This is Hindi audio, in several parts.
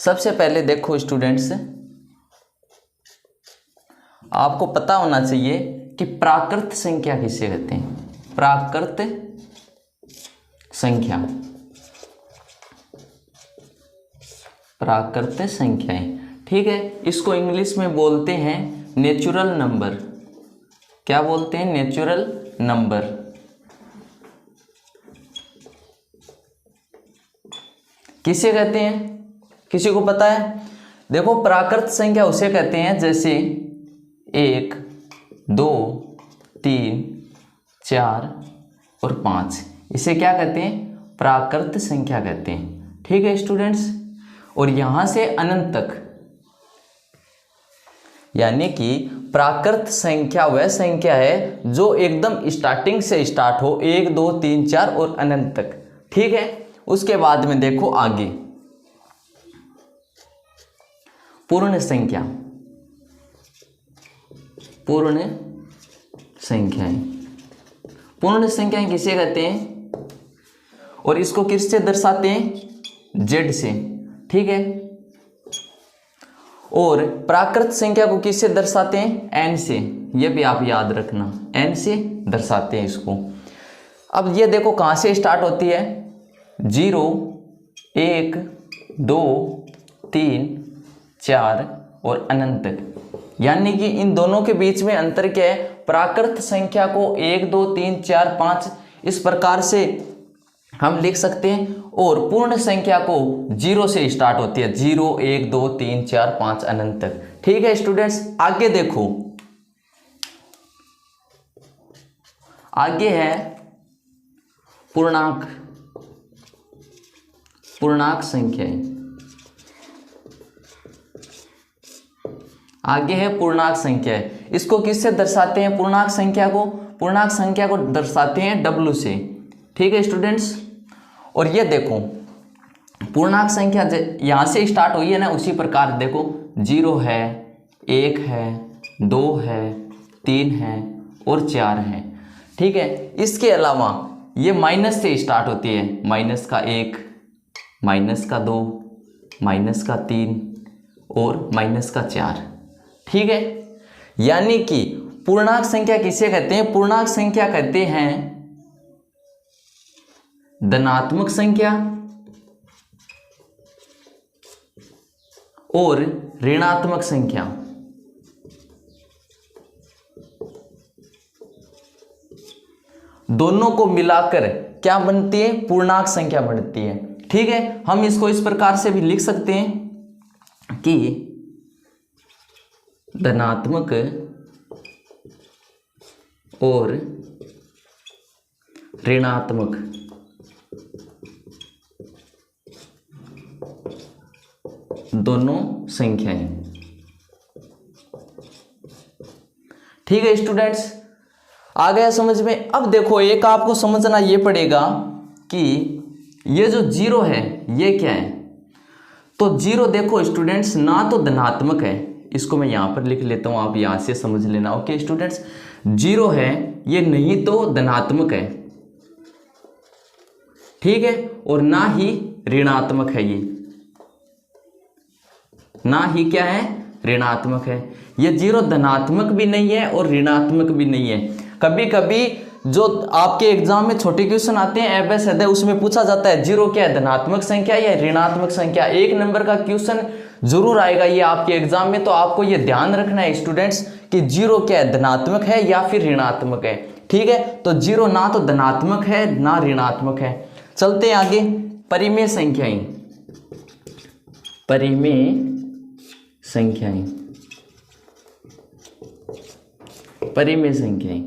सबसे पहले देखो स्टूडेंट्स, आपको पता होना चाहिए कि प्राकृत संख्या किसे कहते हैं। प्राकृत संख्या, प्राकृत संख्याएं, ठीक है। इसको इंग्लिश में बोलते हैं नेचुरल नंबर। क्या बोलते हैं? Natural number. किसे कहते हैं? किसी को पता है? देखो, प्राकृत संख्या उसे कहते हैं जैसे 1, 2, 3, 4 और 5। इसे क्या कहते हैं? प्राकृत संख्या कहते हैं, ठीक है स्टूडेंट्स। और यहां से अनंत तक, यानी कि प्राकृत संख्या वह संख्या है जो एकदम स्टार्टिंग से स्टार्ट हो, 1, 2, 3, 4 और अनंत तक, ठीक है। उसके बाद में देखो आगे पूर्ण संख्या। पूर्ण संख्याएं, पूर्ण संख्याएं किसे कहते हैं? और इसको किससे दर्शाते हैं? जेड से, ठीक है। और प्राकृत संख्या को किससे दर्शाते हैं? एन से। ये भी आप याद रखना, एन से दर्शाते हैं इसको। अब ये देखो कहां से स्टार्ट होती है? 0, 1, 2, 3, 4 और अनंत तक। यानी कि इन दोनों के बीच में अंतर क्या है? प्राकृत संख्या को 1, 2, 3, 4, 5 इस प्रकार से हम लिख सकते हैं, और पूर्ण संख्या को 0 से स्टार्ट होती है, 0, 1, 2, 3, 4, 5 अनंत तक, ठीक है स्टूडेंट्स। आगे देखो, आगे है पूर्णांक। पूर्णांक संख्याएं, आगे है पूर्णांक संख्याएं। इसको किससे दर्शाते हैं? पूर्णांक संख्या को, पूर्णांक संख्या को दर्शाते हैं W से, ठीक है स्टूडेंट्स। और ये देखो पूर्णांक संख्या यहां से स्टार्ट हुई है ना, उसी प्रकार देखो 0 है, 1 है, 2 है, 3 है और 4 है, ठीक है। इसके अलावा ये माइनस से स्टार्ट होती है, -1, -2, -3 और -4, ठीक है। यानी कि पूर्णांक संख्या किसे कहते हैं? पूर्णांक संख्या कहते हैं धनात्मक संख्या और ऋणात्मक संख्या। दोनों को मिलाकर क्या बनती है? पूर्णांक संख्या बनती है, ठीक है। हम इसको इस प्रकार से भी लिख सकते हैं कि धनात्मक और ऋणात्मक दोनों संख्याएं, ठीक है स्टूडेंट्स। आ गया समझ में? अब देखो एक आपको समझना ये पड़ेगा कि ये जो 0 है ये क्या है। तो 0 देखो स्टूडेंट्स, ना तो धनात्मक है, इसको मैं यहां पर लिख लेता हूं, आप यहां से समझ लेना, ओके स्टूडेंट्स। 0 है ये नहीं तो धनात्मक है, ठीक है, और ना ही ऋणात्मक है, ये ना ही क्या है? ऋणात्मक है। ये 0 धनात्मक भी नहीं है और ऋणात्मक भी नहीं है। कभी कभी जो आपके एग्जाम में छोटे क्वेश्चन आते हैं ABCD, उसमें पूछा जाता है 0 क्या है? धनात्मक संख्या या ऋणात्मक संख्या। 1 नंबर का क्वेश्चन जरूर आएगा ये आपके एग्जाम में, तो आपको ये ध्यान रखना है स्टूडेंट्स कि 0 क्या है? धनात्मक है या फिर ऋणात्मक है, ठीक है। तो 0 ना तो धनात्मक है ना ऋणात्मक है। चलते हैं आगे, परिमेय संख्याएं। परिमेय संख्याएं, परिमेय संख्याएं,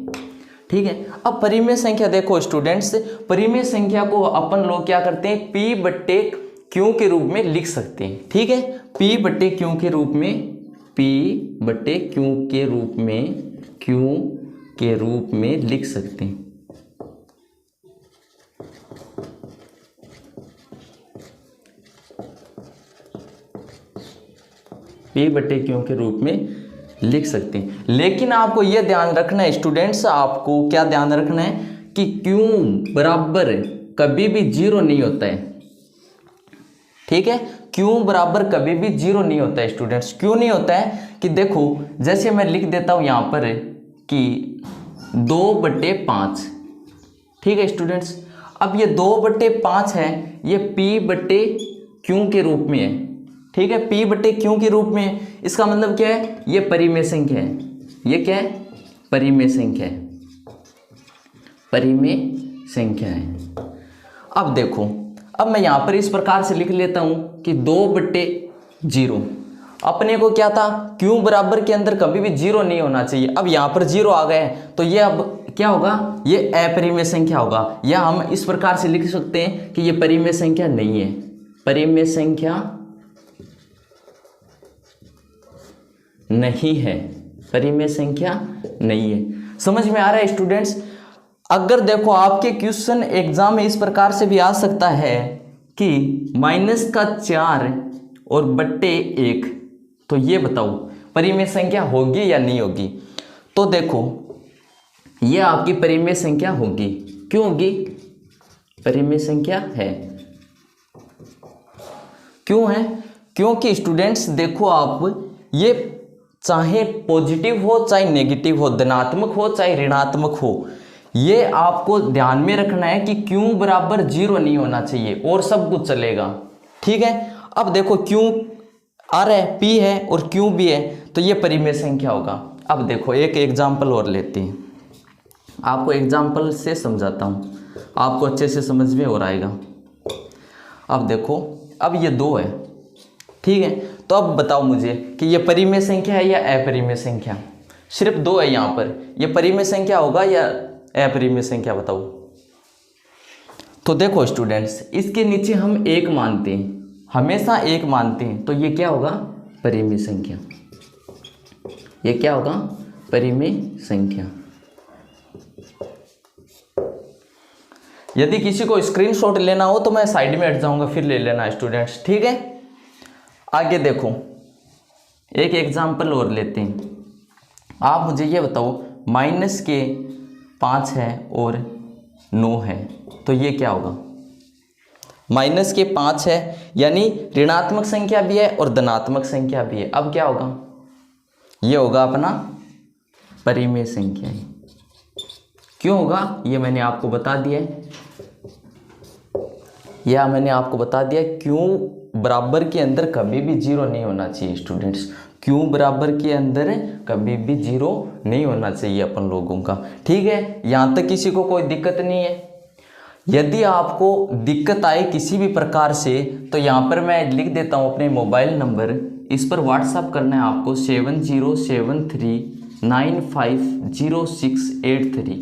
ठीक है। अब परिमेय संख्या देखो स्टूडेंट्स, परिमेय संख्या को अपन लोग क्या करते हैं? P/Q के रूप में लिख सकते हैं, ठीक है। P/Q के रूप में, P/Q के रूप में, Q के रूप में लिख सकते हैं। P/Q के रूप में लिख सकते हैं। लेकिन आपको यह ध्यान रखना है स्टूडेंट्स, आपको क्या ध्यान रखना है कि Q बराबर कभी भी 0 नहीं होता है, ठीक है। क्यों बराबर कभी भी 0 नहीं होता है स्टूडेंट्स। क्यों नहीं होता है कि देखो, जैसे मैं लिख देता हूँ यहाँ पर कि 2/5, ठीक है स्टूडेंट्स। अब ये 2/5 है, ये P/Q के रूप में है, ठीक है, P/Q के रूप में है। इसका मतलब क्या है, ये परिमेय संख्या है। ये क्या है, परिमेय संख्या है, परिमेय संख्या है। अब देखो, अब मैं यहाँ पर इस प्रकार से लिख लेता हूँ कि 2/0। अपने को क्या था, क्यों बराबर के अंदर कभी भी 0 नहीं होना चाहिए। अब यहाँ पर 0 आ गए तो ये अब क्या होगा, ये अपरिमेय संख्या होगा, या हम इस प्रकार से लिख सकते हैं कि ये परिमेय संख्या नहीं है, परिमेय संख्या नहीं है, परिमेय संख्या नहीं है। समझ में आ रहा है स्टूडेंट्स। अगर देखो आपके क्वेश्चन एग्जाम में इस प्रकार से भी आ सकता है कि -4 और /1, तो ये बताओ परिमेय संख्या होगी या नहीं होगी। तो देखो ये आपकी परिमेय संख्या होगी। क्यों होगी, परिमेय संख्या है। क्यों है, क्योंकि स्टूडेंट्स देखो आप, ये चाहे पॉजिटिव हो चाहे नेगेटिव हो, धनात्मक हो चाहे ऋणात्मक हो, ये आपको ध्यान में रखना है कि क्यों बराबर 0 नहीं होना चाहिए और सब कुछ चलेगा, ठीक है। अब देखो क्यों आ रहा है, P है और Q भी है, तो ये परिमेय संख्या होगा। अब देखो एक एग्जाम्पल और लेते हैं, आपको एग्जाम्पल से समझाता हूँ, आपको अच्छे से समझ में और आएगा। अब देखो, अब ये 2 है, ठीक है। तो अब बताओ मुझे कि ये परिमेय संख्या है या अपरिमेय संख्या। सिर्फ 2 है यहाँ पर, ये परिमेय संख्या होगा या अपरिमेय संख्या, बताओ। तो देखो स्टूडेंट्स, इसके नीचे हम 1 मानते हैं, हमेशा 1 मानते हैं, तो ये क्या होगा, परिमेय संख्या। ये क्या होगा, परिमेय संख्या। यदि किसी को स्क्रीनशॉट लेना हो तो मैं साइड में हट जाऊंगा, फिर ले लेना स्टूडेंट्स, ठीक है। आगे देखो एक एग्जाम्पल और लेते हैं। आप मुझे ये बताओ, -5 है और 9 है, तो ये क्या होगा। -5 है यानी ऋणात्मक संख्या भी है और धनात्मक संख्या भी है। अब क्या होगा, ये होगा अपना परिमेय संख्या। क्यों होगा, ये मैंने आपको बता दिया है, या मैंने आपको बता दिया क्यों बराबर के अंदर कभी भी 0 नहीं होना चाहिए स्टूडेंट्स। क्यों बराबर के अंदर कभी भी 0 नहीं होना चाहिए अपन लोगों का, ठीक है। यहाँ तक किसी को कोई दिक्कत नहीं है। यदि आपको दिक्कत आए किसी भी प्रकार से, तो यहाँ पर मैं लिख देता हूँ अपने मोबाइल नंबर, इस पर व्हाट्सअप करना है आपको 7073950683।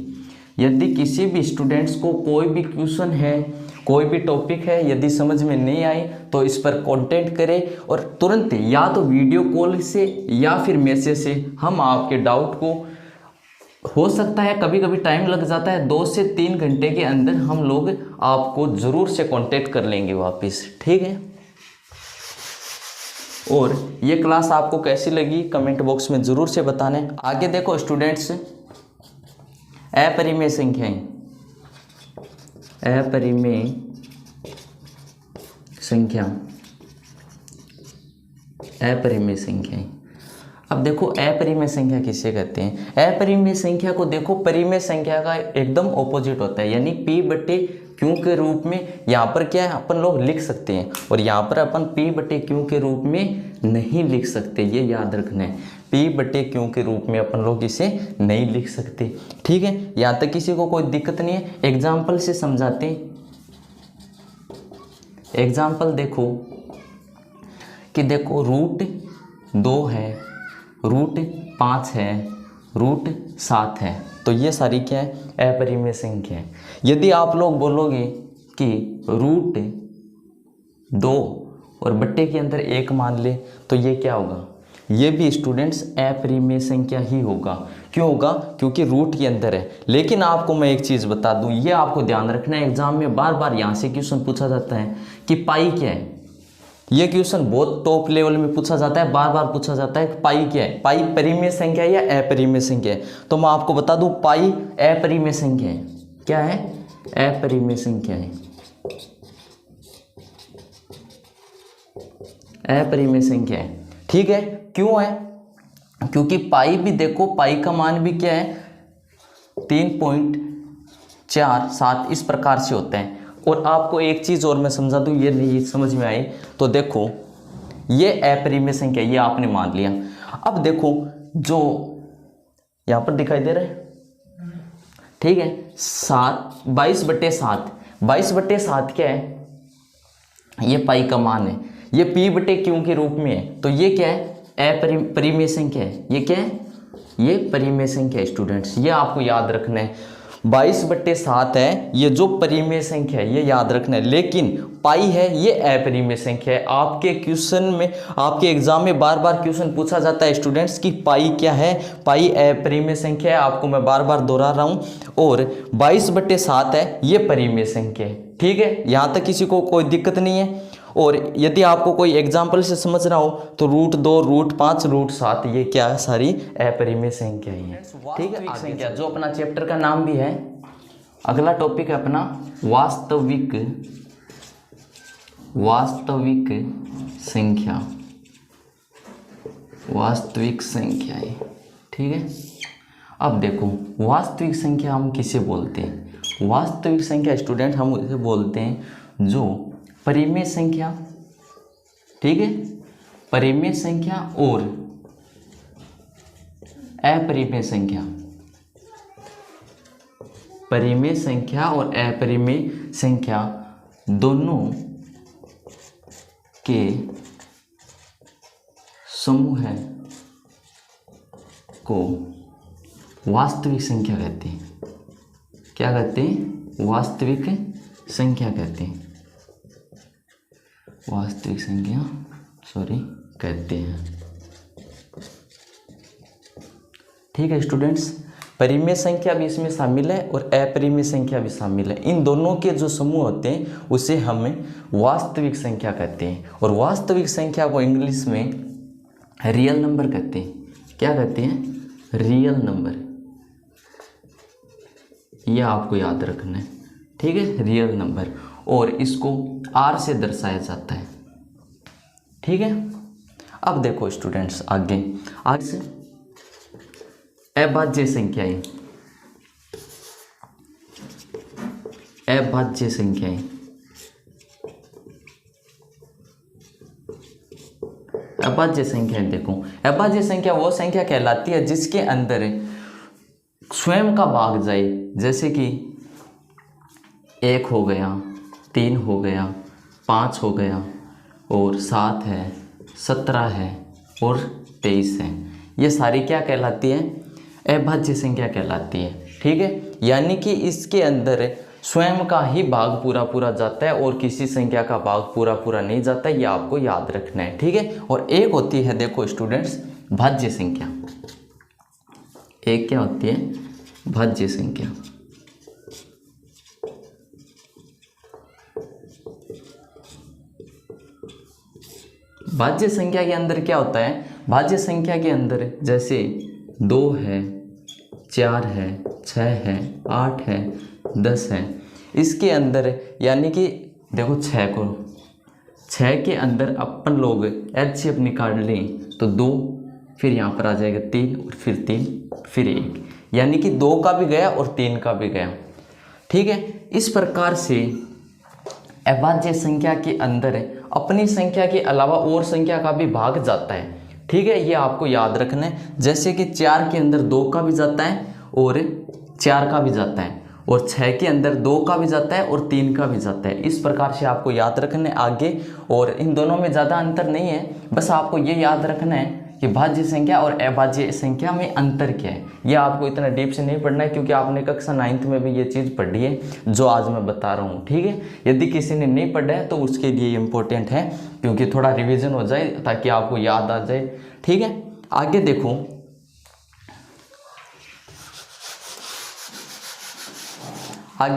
यदि किसी भी स्टूडेंट्स को कोई भी क्वेश्चन है, कोई भी टॉपिक है, यदि समझ में नहीं आई तो इस पर कांटेक्ट करें और तुरंत या तो वीडियो कॉल से या फिर मैसेज से हम आपके डाउट को, हो सकता है कभी कभी टाइम लग जाता है, 2 से 3 घंटे के अंदर हम लोग आपको ज़रूर से कांटेक्ट कर लेंगे वापस, ठीक है। और ये क्लास आपको कैसी लगी कमेंट बॉक्स में ज़रूर से बताने। आगे देखो स्टूडेंट्स, अपरिमेय संख्याएं, अपरिमेय संख्या, अपरिमेय संख्याएं। अब देखो अपरिमेय संख्या किसे कहते हैं। अपरिमेय संख्या को देखो परिमेय संख्या का एकदम ऑपोजिट होता है, यानी P/Q के रूप में यहाँ पर क्या है अपन लोग लिख सकते हैं, और यहाँ पर अपन P/Q के रूप में नहीं लिख सकते, ये याद रखना है। P/Q के रूप में अपन लोग इसे नहीं लिख सकते, ठीक है। यहाँ तक किसी को कोई दिक्कत नहीं है। एग्जाम्पल से समझाते हैं। एग्जाम्पल देखो कि देखो √2 है, √5 है, √7 है, तो ये सारी क्या है, अपरिमेय संख्या है। यदि आप लोग बोलोगे कि √2 और बट्टे के अंदर 1 मान ले, तो ये क्या होगा, ये भी स्टूडेंट्स अपरिमेय संख्या ही होगा। क्यों होगा, क्योंकि रूट के अंदर है। लेकिन आपको मैं एक चीज़ बता दूं, ये आपको ध्यान रखना है, एग्जाम में बार बार यहाँ से क्वेश्चन पूछा जाता है कि पाई क्या है। ये क्वेश्चन बहुत टॉप लेवल में पूछा जाता है, बार बार पूछा जाता है कि पाई क्या है, पाई परिमेय संख्या है या अपरिमेय संख्या है। तो मैं आपको बता दूं, पाई अपरिमेय संख्या है। क्या है, अपरिमेय संख्या है। अपरिमेय संख्या है। ठीक है, क्यों है? क्योंकि पाई भी देखो, पाई का मान भी क्या है 3.47 इस प्रकार से होते हैं। और आपको एक चीज़ और मैं समझा दूँ, ये नहीं समझ में आई तो देखो, ये अपरिमेय संख्या ये आपने मान लिया। अब देखो जो यहाँ पर दिखाई दे रहा है, ठीक है, 22/7, 22/7 क्या है? ये पाई का मान है, ये p/q के रूप में है, तो ये क्या है? अपरिमेय संख्या है। ये क्या है? ये परिमेय संख्या है स्टूडेंट्स, ये आपको याद रखना है। 22/7 है ये जो परिमेय संख्या है, ये याद रखना है। लेकिन पाई है ये अपरिमेय संख्या है। आपके क्वेश्चन में, आपके एग्जाम में बार बार क्वेश्चन पूछा जाता है स्टूडेंट्स कि पाई क्या है? पाई अपरिमेय संख्या है, आपको मैं बार बार दोहरा रहा हूँ। और 22/7 है ये परिमेय संख्या है। ठीक है, यहाँ तक किसी को कोई दिक्कत नहीं है। और यदि आपको कोई एग्जाम्पल से समझ रहा हो तो √2, √5, √7 ये क्या है? सारी अपरिमेय संख्या ही है। ठीक है, संख्या जो अपना चैप्टर का नाम भी है। अगला टॉपिक है अपना वास्तविक संख्या, वास्तविक संख्याएं। ठीक है, अब देखो वास्तविक संख्या हम किसे बोलते हैं? वास्तविक संख्या स्टूडेंट हम उसे बोलते हैं जो परिमेय संख्या, ठीक है, परिमेय संख्या और अपरिमेय संख्या, परिमेय संख्या और अपरिमेय संख्या दोनों के समूह को वास्तविक संख्या कहते हैं। क्या कहते हैं? वास्तविक संख्या कहते हैं। वास्तविक संख्या कहते हैं। ठीक है स्टूडेंट्स, परिमेय संख्या भी इसमें शामिल है और अपरिमेय संख्या भी शामिल है। इन दोनों के जो समूह होते हैं उसे हम वास्तविक संख्या कहते हैं। और वास्तविक संख्या को इंग्लिश में रियल नंबर कहते हैं। क्या कहते हैं? Real number. यह आपको याद रखना है। ठीक है, रियल नंबर, और इसको R से दर्शाया जाता है। ठीक है, अब देखो स्टूडेंट्स आगे से अभाज्य संख्याएं, अभाज्य संख्याएं। अभाज्य संख्याएं देखो, अभाज्य संख्या वो संख्या कहलाती है जिसके अंदर स्वयं का भाग जाए। जैसे कि 1 हो गया, 3 हो गया, 5 हो गया, और 7 है, 17 है और 23 है। ये सारी क्या कहलाती है? अभाज्य संख्या कहलाती है। ठीक है, यानी कि इसके अंदर स्वयं का ही भाग पूरा पूरा जाता है और किसी संख्या का भाग पूरा पूरा नहीं जाता। ये आपको याद रखना है। ठीक है, और एक होती है देखो स्टूडेंट्स भाज्य संख्या। एक क्या होती है? भाज्य संख्या। भाज्य संख्या के अंदर क्या होता है? भाज्य संख्या के अंदर जैसे 2 है, 4 है, 6 है, 8 है, 10 है, इसके अंदर यानी कि देखो 6 के अंदर अपन लोग एलसीएम निकाल लें तो 2, फिर यहाँ पर आ जाएगा 3 और फिर 3 फिर 1, यानी कि 2 का भी गया और 3 का भी गया। ठीक है, इस प्रकार से अभाज्य संख्या के अंदर अपनी संख्या के अलावा और संख्या का भी भाग जाता है। ठीक है, ये आपको याद रखना है। जैसे कि 4 के अंदर 2 का भी जाता है और 4 का भी जाता है, और 6 के अंदर 2 का भी जाता है और 3 का भी जाता है। इस प्रकार से आपको याद रखना है आगे। और इन दोनों में ज़्यादा अंतर नहीं है, बस आपको ये याद रखना है कि भाज्य संख्या और अभाज्य संख्या में अंतर क्या है। ये आपको इतना डीप से नहीं पढ़ना है क्योंकि आपने कक्षा 9th में भी ये चीज़ पढ़ी है जो आज मैं बता रहा हूँ। ठीक है, यदि किसी ने नहीं पढ़ा है तो उसके लिए इम्पोर्टेंट है क्योंकि थोड़ा रिवीजन हो जाए ताकि आपको याद आ जाए। ठीक है, आगे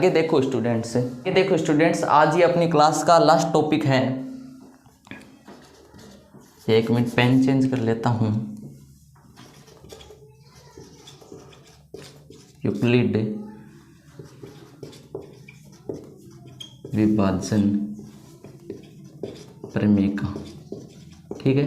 देखो स्टूडेंट्स, ये देखो स्टूडेंट्स, आज ये अपनी क्लास का लास्ट टॉपिक है। 1 मिनट पेन चेंज कर लेता हूँ। यूक्लिड विभाजन प्रमेय का ठीक है,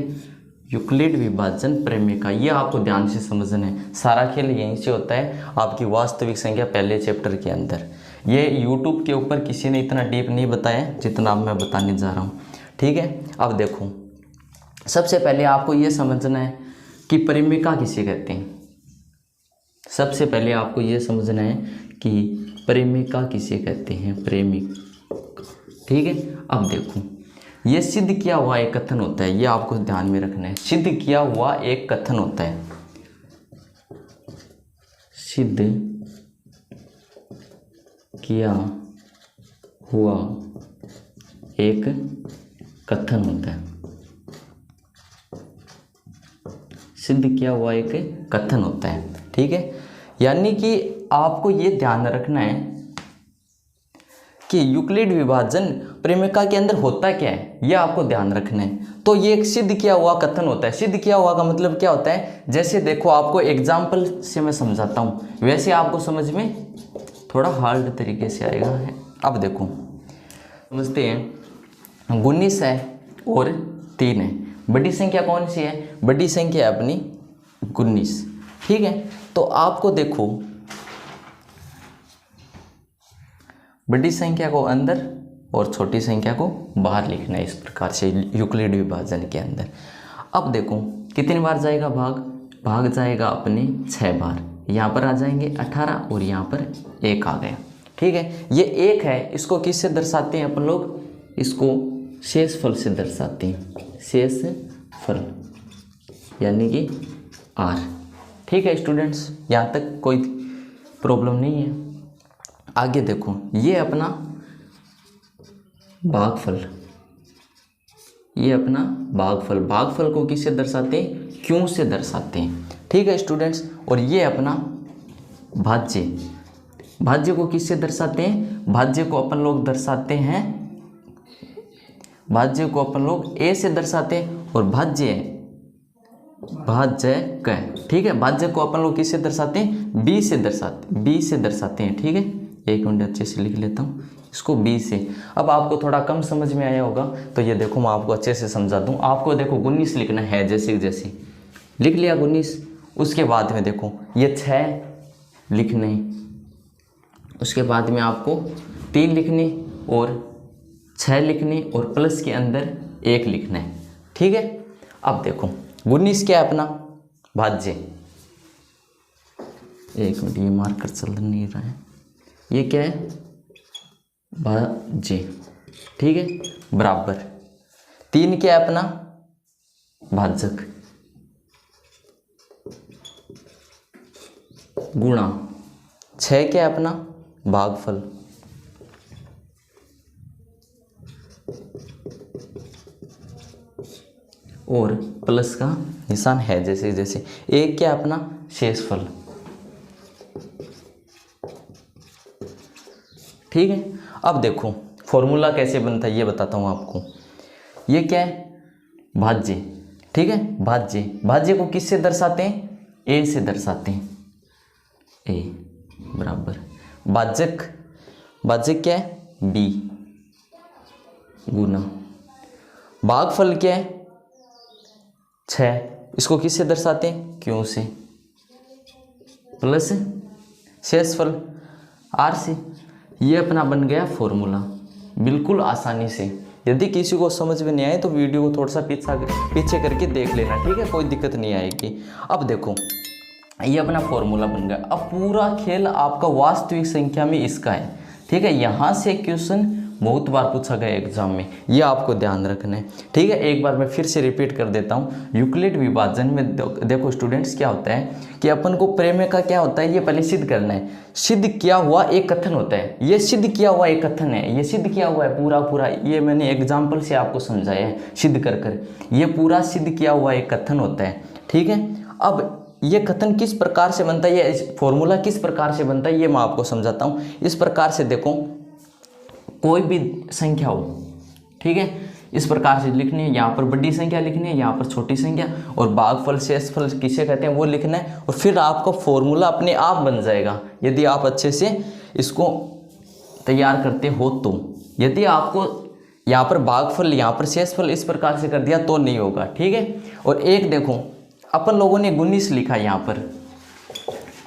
यूक्लिड विभाजन प्रेमिका, ये आपको ध्यान से समझना है। सारा खेल यहीं से होता है आपकी वास्तविक संख्या पहले चैप्टर के अंदर। ये यूट्यूब के ऊपर किसी ने इतना डीप नहीं बताया जितना अब मैं बताने जा रहा हूँ, ठीक है। अब देखो, सबसे पहले आपको ये समझना है कि प्रेमिका किसे कहते हैं। सबसे पहले आपको ये समझना है कि प्रेमिका किसे कहते हैं, प्रेमिक, ठीक है। अब देखो, ये सिद्ध किया हुआ एक कथन होता है, ये आपको ध्यान में रखना है। सिद्ध किया हुआ एक कथन होता है, सिद्ध किया हुआ एक कथन होता है, सिद्ध किया हुआ एक कथन होता है, ठीक है। यानी कि आपको ये ध्यान रखना है कि यूक्लिड विभाजन प्रेमिका के अंदर होता क्या है, ये आपको ध्यान रखना है। तो ये एक सिद्ध किया हुआ कथन होता है। सिद्ध किया हुआ का मतलब क्या होता है, जैसे देखो आपको एग्जाम्पल से मैं समझाता हूँ, वैसे आपको समझ में थोड़ा हार्ड तरीके से आएगा। अब देखो, समझते हैं, 19 है और 3 है। बड़ी संख्या कौन सी है, बड़ी संख्या है अपनी 19, ठीक है। तो आपको देखो, बड़ी संख्या को अंदर और छोटी संख्या को बाहर लिखना है इस प्रकार से यूक्लिड विभाजन के अंदर। अब देखो कितनी बार जाएगा भाग जाएगा अपने 6 बार। यहाँ पर आ जाएंगे 18 और यहाँ पर 1 आ गया, ठीक है। ये 1 है, इसको किससे दर्शाते हैं अपन लोग, इसको शेषफल से दर्शाते हैं, शेषफल यानी कि R, ठीक है स्टूडेंट्स, यहाँ तक कोई प्रॉब्लम नहीं है। आगे देखो, ये अपना भागफल, ये अपना भागफल, भागफल को किससे दर्शाते हैं, क्यों से दर्शाते हैं, ठीक है स्टूडेंट्स। और ये अपना भाज्य, भाज्य को किससे दर्शाते हैं, भाज्य को अपन लोग दर्शाते हैं, भाज्य को अपन लोग A से दर्शाते हैं, और भाज्य क, ठीक है। भाज्य को अपन लोग किससे दर्शाते हैं, B से दर्शाते हैं, ठीक है। एक मिनट अच्छे से लिख लेता हूँ इसको, B से। अब आपको थोड़ा कम समझ में आया होगा, तो ये देखो मैं आपको अच्छे से समझा दूँ। आपको देखो 19 लिखना है, जैसे लिख लिया 19। उसके बाद में देखो ये 6 लिखने, उसके बाद में आपको 3 लिखने और 6 लिखने और प्लस के अंदर 1 लिखना है, ठीक है। अब देखो 19 क्या है अपना भाज्य, एक मिनट ये मार्कर चल नहीं रहा है, ये क्या है भाज्य, ठीक है, बराबर 3 क्या है अपना भाजक, गुणा 6 क्या है अपना भागफल, और प्लस का निशान है जैसे 1 क्या है अपना शेषफल, ठीक है। अब देखो फॉर्मूला कैसे बनता है ये बताता हूँ आपको। ये क्या है भाज्य, ठीक है, भाज्य को किससे दर्शाते हैं, A से दर्शाते हैं, A बराबर भाजक क्या है B गुना भागफल क्या है 6, इसको किससे दर्शाते हैं Q से, प्लस शेषफल R से। ये अपना बन गया फॉर्मूला, बिल्कुल आसानी से। यदि किसी को समझ में नहीं आए तो वीडियो को थोड़ा सा पीछे करके देख लेना, ठीक है, कोई दिक्कत नहीं आएगी। अब देखो ये अपना फॉर्मूला बन गया। अब पूरा खेल आपका वास्तविक संख्या में इसका है, ठीक है। यहाँ से क्वेश्चन बहुत बार पूछा गया एग्जाम में, ये आपको ध्यान रखना है, ठीक है। एक बार मैं फिर से रिपीट कर देता हूँ। यूक्लिड विभाजन में देखो स्टूडेंट्स क्या होता है कि अपन को प्रेमिका क्या होता है ये पहले सिद्ध करना है। सिद्ध किया हुआ एक कथन होता है, ये सिद्ध किया हुआ एक कथन है, ये सिद्ध किया हुआ है पूरा, ये मैंने एग्जाम्पल से आपको समझाया है सिद्ध कर, ये पूरा सिद्ध किया हुआ एक कथन होता है, ठीक है। अब ये कथन किस प्रकार से बनता है, ये फॉर्मूला किस प्रकार से बनता है ये मैं आपको समझाता हूँ। इस प्रकार से देखो, कोई भी संख्या हो, ठीक है, इस प्रकार से लिखनी है, यहाँ पर बड़ी संख्या लिखनी है, यहाँ पर छोटी संख्या, और भागफल शेषफल किसे कहते हैं वो लिखना है, और फिर आपका फॉर्मूला अपने आप बन जाएगा यदि आप अच्छे से इसको तैयार करते हो तो। यदि आपको यहाँ पर भागफल, यहाँ पर शेषफल इस प्रकार से कर दिया तो नहीं होगा, ठीक है। और एक देखो अपन लोगों ने 19 लिखा, यहाँ पर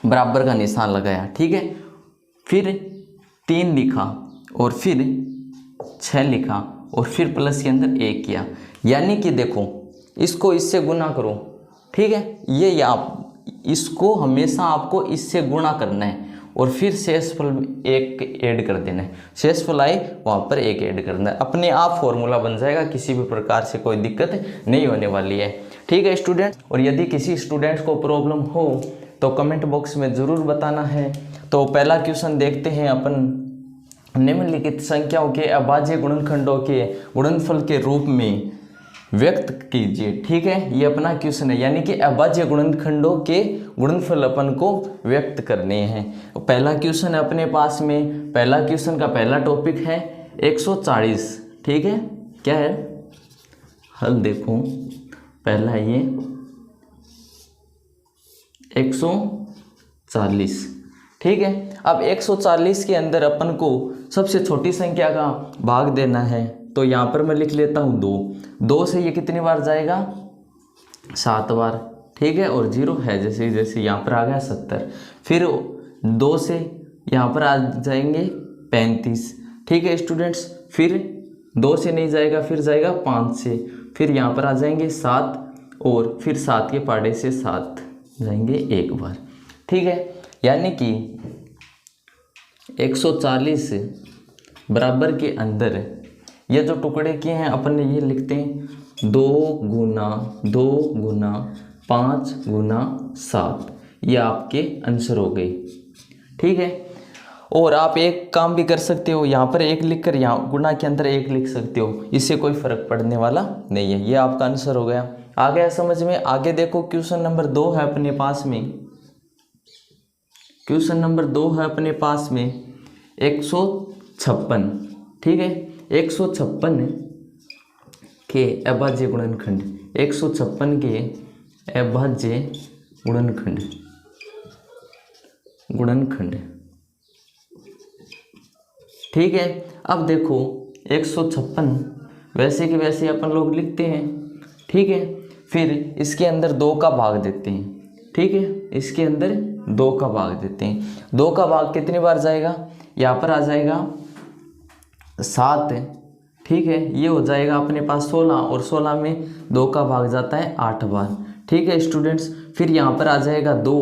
बराबर का निशान लगाया, ठीक है, फिर 3 लिखा और फिर 6 लिखा और फिर प्लस के अंदर 1 किया, यानी कि देखो इसको इससे गुना करो, ठीक है, ये आप इसको हमेशा आपको इससे गुणा करना है और फिर शेषफल 1 ऐड कर देना है, शेषफल आए वहाँ पर 1 ऐड करना है, अपने आप फॉर्मूला बन जाएगा, किसी भी प्रकार से कोई दिक्कत नहीं होने वाली है, ठीक है स्टूडेंट। और यदि किसी स्टूडेंट को प्रॉब्लम हो तो कमेंट बॉक्स में ज़रूर बताना है। तो पहला क्वेश्चन देखते हैं अपन। निम्नलिखित संख्याओं के अभाज्य गुणनखंडों के गुणनफल के रूप में व्यक्त कीजिए, ठीक है, ये अपना क्वेश्चन है, यानी कि अभाज्य गुणनखंडों के गुणनफल अपन को व्यक्त करने हैं। पहला क्वेश्चन है अपने पास में, पहला क्वेश्चन का पहला टॉपिक है 140, ठीक है, क्या है हल, देखो पहला ये 140, ठीक है। अब 140 के अंदर अपन को सबसे छोटी संख्या का भाग देना है, तो यहाँ पर मैं लिख लेता हूँ 2 से ये कितनी बार जाएगा 7 बार, ठीक है, और 0 है जैसे जैसे यहाँ पर आ गया 70, फिर 2 से यहाँ पर आ जाएंगे 35, ठीक है स्टूडेंट्स, फिर 2 से नहीं जाएगा, फिर जाएगा 5 से, फिर यहाँ पर आ जाएंगे 7 और फिर 7 के पाड़े से 7 जाएंगे 1 बार, ठीक है, यानी कि 140 बराबर के अंदर ये जो टुकड़े किए हैं अपन ने, ये लिखते हैं 2 गुना 2 गुना 5 गुना 7, ये आपके आंसर हो गए, ठीक है। और आप एक काम भी कर सकते हो, यहाँ पर 1 लिख कर यहाँ गुना के अंदर 1 लिख सकते हो, इससे कोई फर्क पड़ने वाला नहीं है, ये आपका आंसर हो गया। आ गया समझ में? आगे देखो क्वेश्चन नंबर 2 है अपने पास में, क्वेश्चन नंबर 2 है अपने पास में 156, ठीक है, 156 के अभाज्य गुणनखंड, 156 के अभाज्य गुणनखंड, ठीक है। अब देखो 156 वैसे के वैसे अपन लोग लिखते हैं, ठीक है, फिर इसके अंदर 2 का भाग देते हैं, ठीक है, इसके अंदर 2 का भाग देते हैं, 2 का भाग कितनी बार जाएगा, यहाँ पर आ जाएगा 7, ठीक है, ये हो जाएगा अपने पास 16 और 16 में 2 का भाग जाता है 8 बार, ठीक है स्टूडेंट्स, फिर यहाँ पर आ जाएगा 2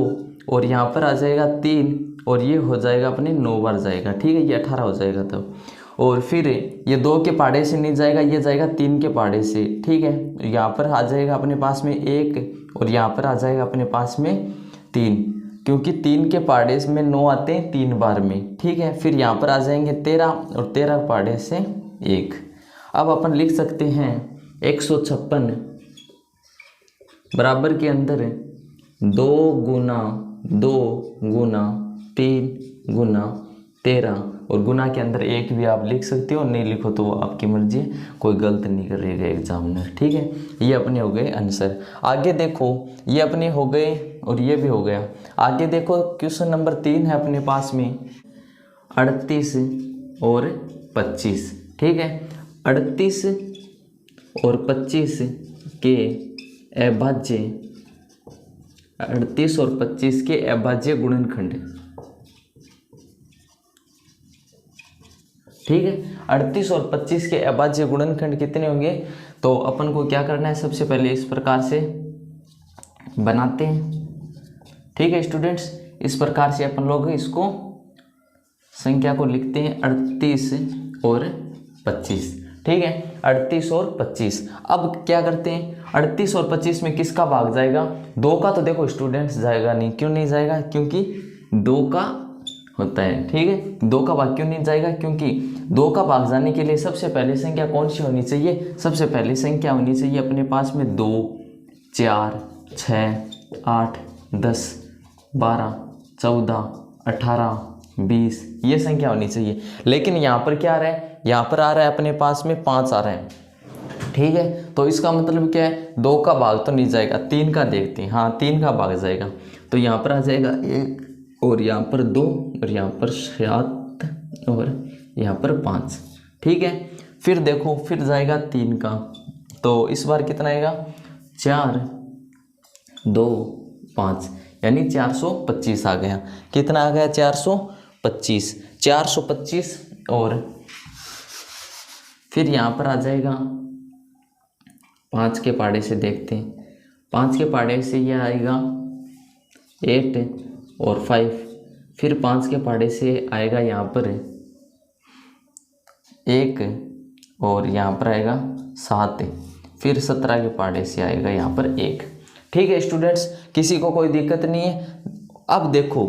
और यहाँ पर आ जाएगा 3 और ये हो जाएगा अपने 9 बार जाएगा, ठीक है, ये 18 हो जाएगा तब, और फिर ये 2 के पाड़े से नहीं जाएगा, ये जाएगा 3 के पाड़े से, ठीक है, यहाँ पर आ जाएगा अपने पास में 1 और यहाँ पर आ जाएगा अपने पास में 3, क्योंकि 3 के पाड़े में 9 आते हैं 3 बार में, ठीक है, फिर यहाँ पर आ जाएंगे 13 और 13 पाड़े से 1। अब अपन लिख सकते हैं 156 बराबर के अंदर 2 गुना 2 गुना 3 गुना 13 और गुना के अंदर 1 भी आप लिख सकते हो, नहीं लिखो तो आपकी मर्जी, कोई गलत नहीं करेगा एग्जामिनर, ठीक है। ये अपने हो गए आंसर। आगे देखो ये अपने हो गए और ये भी हो गया। आगे देखो क्वेश्चन नंबर 3 है अपने पास में 38 और 25, ठीक है, 38 और 25 के अभाज्य 38 और 25 के अभाज्य गुणनखंड, ठीक है, 38 और 25 के अभाज्य गुणनखंड कितने होंगे, तो अपन को क्या करना है, सबसे पहले इस प्रकार से बनाते हैं, ठीक है स्टूडेंट्स, इस प्रकार से अपन लोग इसको संख्या को लिखते हैं 38 और 25, ठीक है, 38 और 25। अब क्या करते हैं, 38 और 25 में किसका भाग जाएगा, 2 का तो देखो स्टूडेंट्स जाएगा नहीं, क्यों नहीं जाएगा, क्योंकि 2 का होता है, ठीक है, 2 का भाग क्यों नहीं जाएगा, क्योंकि 2 का भाग जाने के लिए सबसे पहले संख्या कौन सी होनी चाहिए, सबसे पहली संख्या होनी चाहिए अपने पास में 2 4 6 8 10 12 14 18 20, ये संख्या होनी चाहिए, लेकिन यहाँ पर क्या आ रहा है, यहाँ पर आ रहा है अपने पास में 5 आ रहा है, ठीक है, तो इसका मतलब क्या है, 2 का भाग तो नहीं जाएगा, 3 का देखते हैं, हाँ 3 का भाग जाएगा, तो यहाँ पर आ जाएगा 1 और यहाँ पर 2 और यहाँ पर 7 और यहाँ पर 5, ठीक है, फिर देखो फिर जाएगा 3 का, तो इस बार कितना आएगा 4 2 5 यानी 425 आ गया। कितना आ गया 425 425। और फिर यहाँ पर आ जाएगा 5 के पहाड़े से देखते हैं। 5 के पहाड़े से ये आएगा 8 और 5। फिर 5 के पहाड़े से आएगा यहाँ पर 1 और यहाँ पर आएगा 7। फिर 17 के पहाड़े से आएगा यहाँ पर 1। ठीक है स्टूडेंट्स, किसी को कोई दिक्कत नहीं है। अब देखो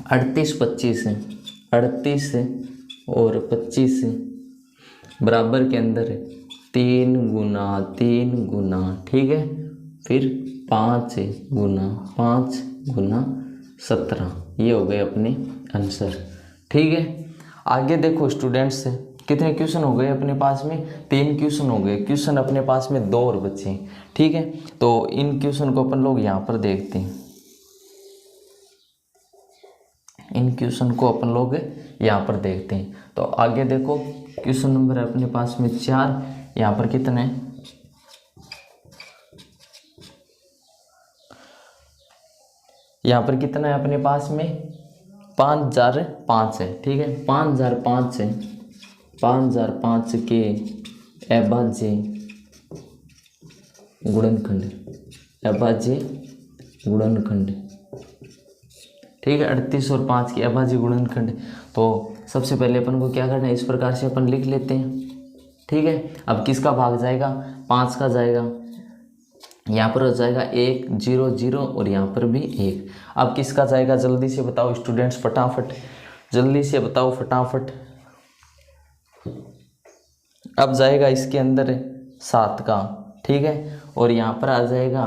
38 25 है, 38 और 25 बराबर के अंदर 3 गुना 3 गुना, ठीक है। फिर 5 गुना 5 गुना 17, ये हो गए अपने आंसर। ठीक है, आगे देखो स्टूडेंट्स, कितने क्वेश्चन हो गए अपने पास में 3 क्वेश्चन हो गए। क्वेश्चन अपने पास में 2 और बचे हैं। ठीक है, तो इन क्वेश्चन को अपन लोग यहाँ पर देखते हैं। इन क्वेश्चन को अपन लोग यहाँ पर देखते हैं। तो आगे देखो क्वेश्चन नंबर है अपने पास में 4। यहाँ पर कितने हैं, यहाँ पर कितना है अपने पास में 5005 है। ठीक है, 5005 है, 5005 के अभाज्य गुणनखंड, अभाज्य गुणनखंड। ठीक है, 38 और 5 के अभाज्य गुणनखंड। तो सबसे पहले अपन को क्या करना है, इस प्रकार से अपन लिख लेते हैं। ठीक है, अब किसका भाग जाएगा 5 का जाएगा, यहाँ पर हो जाएगा 1 0 0 और यहाँ पर भी 1। अब किसका जाएगा जल्दी से बताओ स्टूडेंट्स, फटाफट जल्दी से बताओ फटाफट। अब जाएगा इसके अंदर 7 का, ठीक है, और यहाँ पर आ जाएगा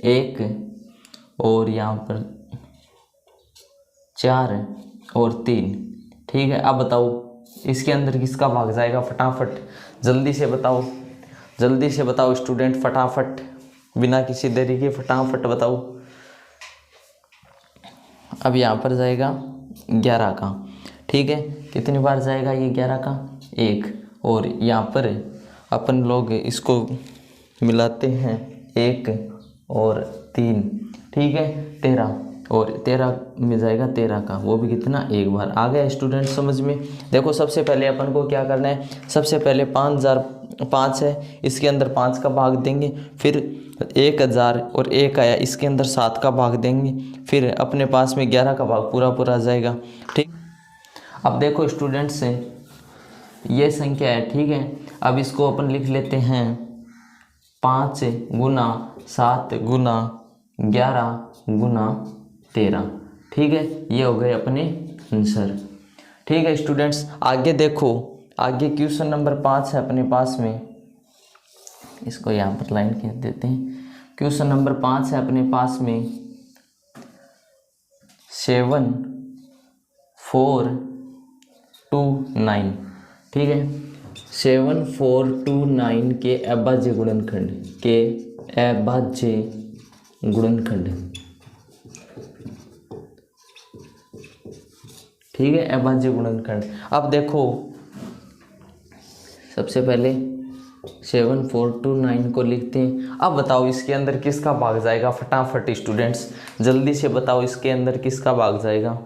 1 और यहाँ पर 4 और 3। ठीक है, अब बताओ इसके अंदर किसका भाग जाएगा, फटाफट जल्दी से बताओ, जल्दी से बताओ स्टूडेंट, फटाफट बिना किसी देरी के फटाफट बताओ। अब यहाँ पर जाएगा 11 का। ठीक है, कितनी बार जाएगा ये 11 का 1, और यहाँ पर अपन लोग इसको मिलाते हैं 1 और 3। ठीक है, 13 और 13 में जाएगा 13 का, वो भी कितना 1 बार। आ गया स्टूडेंट समझ में। देखो सबसे पहले अपन को क्या करना है, सबसे पहले 5005 है, इसके अंदर 5 का भाग देंगे। फिर 1000 और 1 आया, इसके अंदर 7 का भाग देंगे। फिर अपने पास में 11 का भाग पूरा पूरा आ जाएगा। ठीक, अब देखो स्टूडेंट्स ये संख्या है। ठीक है, अब इसको अपन लिख लेते हैं 5 गुना 7 गुना 11 गुना 13। ठीक है, ये हो गए अपने आंसर। ठीक है स्टूडेंट्स, आगे देखो, आगे क्वेश्चन नंबर 5 है अपने पास में, इसको यहाँ पर लाइन खींच देते हैं। क्वेश्चन नंबर 5 है अपने पास में 7 4 2 9। ठीक है, 7 4 2 9 के अभाज्य गुणनखंड, के अभाज्य गुणनखंड। ठीक है, अभाज्य गुणनखंड। अब देखो सबसे पहले 7 4 2 9 को लिखते हैं। अब बताओ इसके अंदर किसका भाग जाएगा, फटाफट स्टूडेंट्स जल्दी से बताओ इसके अंदर किसका भाग जाएगा।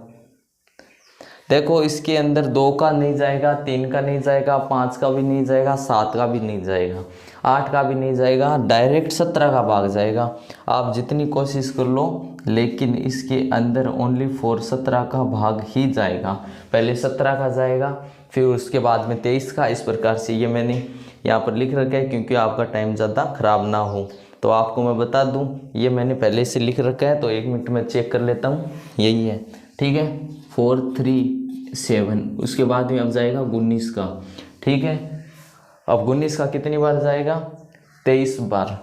देखो इसके अंदर 2 का नहीं जाएगा, 3 का नहीं जाएगा, 5 का भी नहीं जाएगा, 7 का भी नहीं जाएगा, 8 का भी नहीं जाएगा, डायरेक्ट 17 का भाग जाएगा। आप जितनी कोशिश कर लो, लेकिन इसके अंदर ओनली फॉर 17 का भाग ही जाएगा। पहले 17 का जाएगा, फिर उसके बाद में 23 का। इस प्रकार से ये मैंने यहाँ पर लिख रखा है, क्योंकि आपका टाइम ज़्यादा ख़राब ना हो। तो आपको मैं बता दूँ, ये मैंने पहले से लिख रखा है, तो 1 मिनट में चेक कर लेता हूँ, यही है। ठीक है, 4 3 7। उसके बाद में अब जाएगा 19 का। ठीक है, अब 19 का कितनी बार जाएगा, 23 बार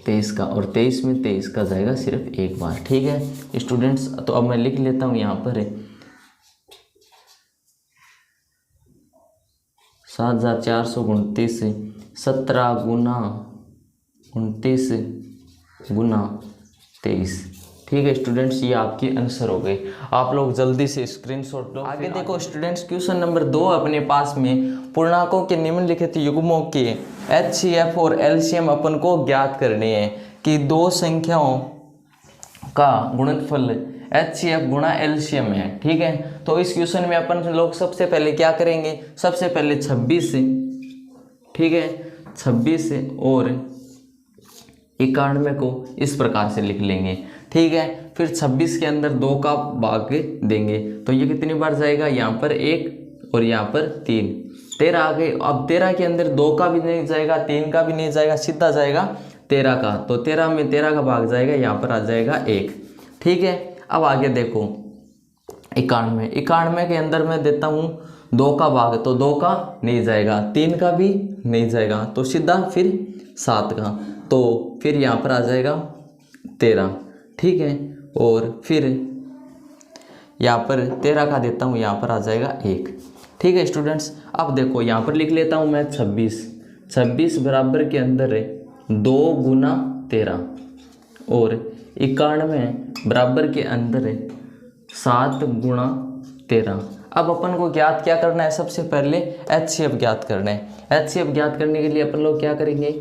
23 का, और 23 में 23 का जाएगा सिर्फ 1 बार। ठीक है स्टूडेंट्स, तो अब मैं लिख लेता हूँ यहाँ पर 7429 17 गुना 29 गुना 23। ठीक है स्टूडेंट्स, ये आपकी आंसर हो गई। आप लोग जल्दी से स्क्रीनशॉट लो। आगे देखो स्टूडेंट्स, क्वेश्चन नंबर 2 अपने पास में पूर्णांकों के निम्नलिखित युग्मों के HCF और LCM अपन को ज्ञात करने हैं कि दो संख्याओं का गुणनफल HCF गुणा LCM है। ठीक है, तो इस क्वेश्चन में अपन लोग सबसे पहले क्या करेंगे, सबसे पहले 26, ठीक है 26 और 91 को इस प्रकार से लिख लेंगे। ठीक है, फिर 26 के अंदर 2 का भाग देंगे तो ये कितनी बार जाएगा, यहाँ पर 1 और यहाँ पर 3, 13 आ गए। अब 13 के अंदर 2 का भी नहीं जाएगा, 3 का भी नहीं जाएगा, सीधा जाएगा 13 का, तो 13 में 13 का भाग जाएगा, यहाँ पर आ जाएगा 1। ठीक है, अब आगे देखो 91 के अंदर मैं देता हूँ 2 का भाग, तो 2 का नहीं जाएगा, 3 का भी नहीं जाएगा, तो सीधा फिर 7 का, तो फिर यहाँ पर आ जाएगा 13। ठीक है, और फिर यहाँ पर 13 का देता हूँ, यहाँ पर आ जाएगा 1। ठीक है स्टूडेंट्स, अब देखो यहाँ पर लिख लेता हूँ मैं 26 बराबर के अंदर है 2 गुना 13 और 91 बराबर के अंदर है 7 गुणा 13। अब अपन को ज्ञात क्या करना है, सबसे पहले HCF ज्ञात करना है। HCF ज्ञात करने के लिए अपन लोग क्या करेंगे,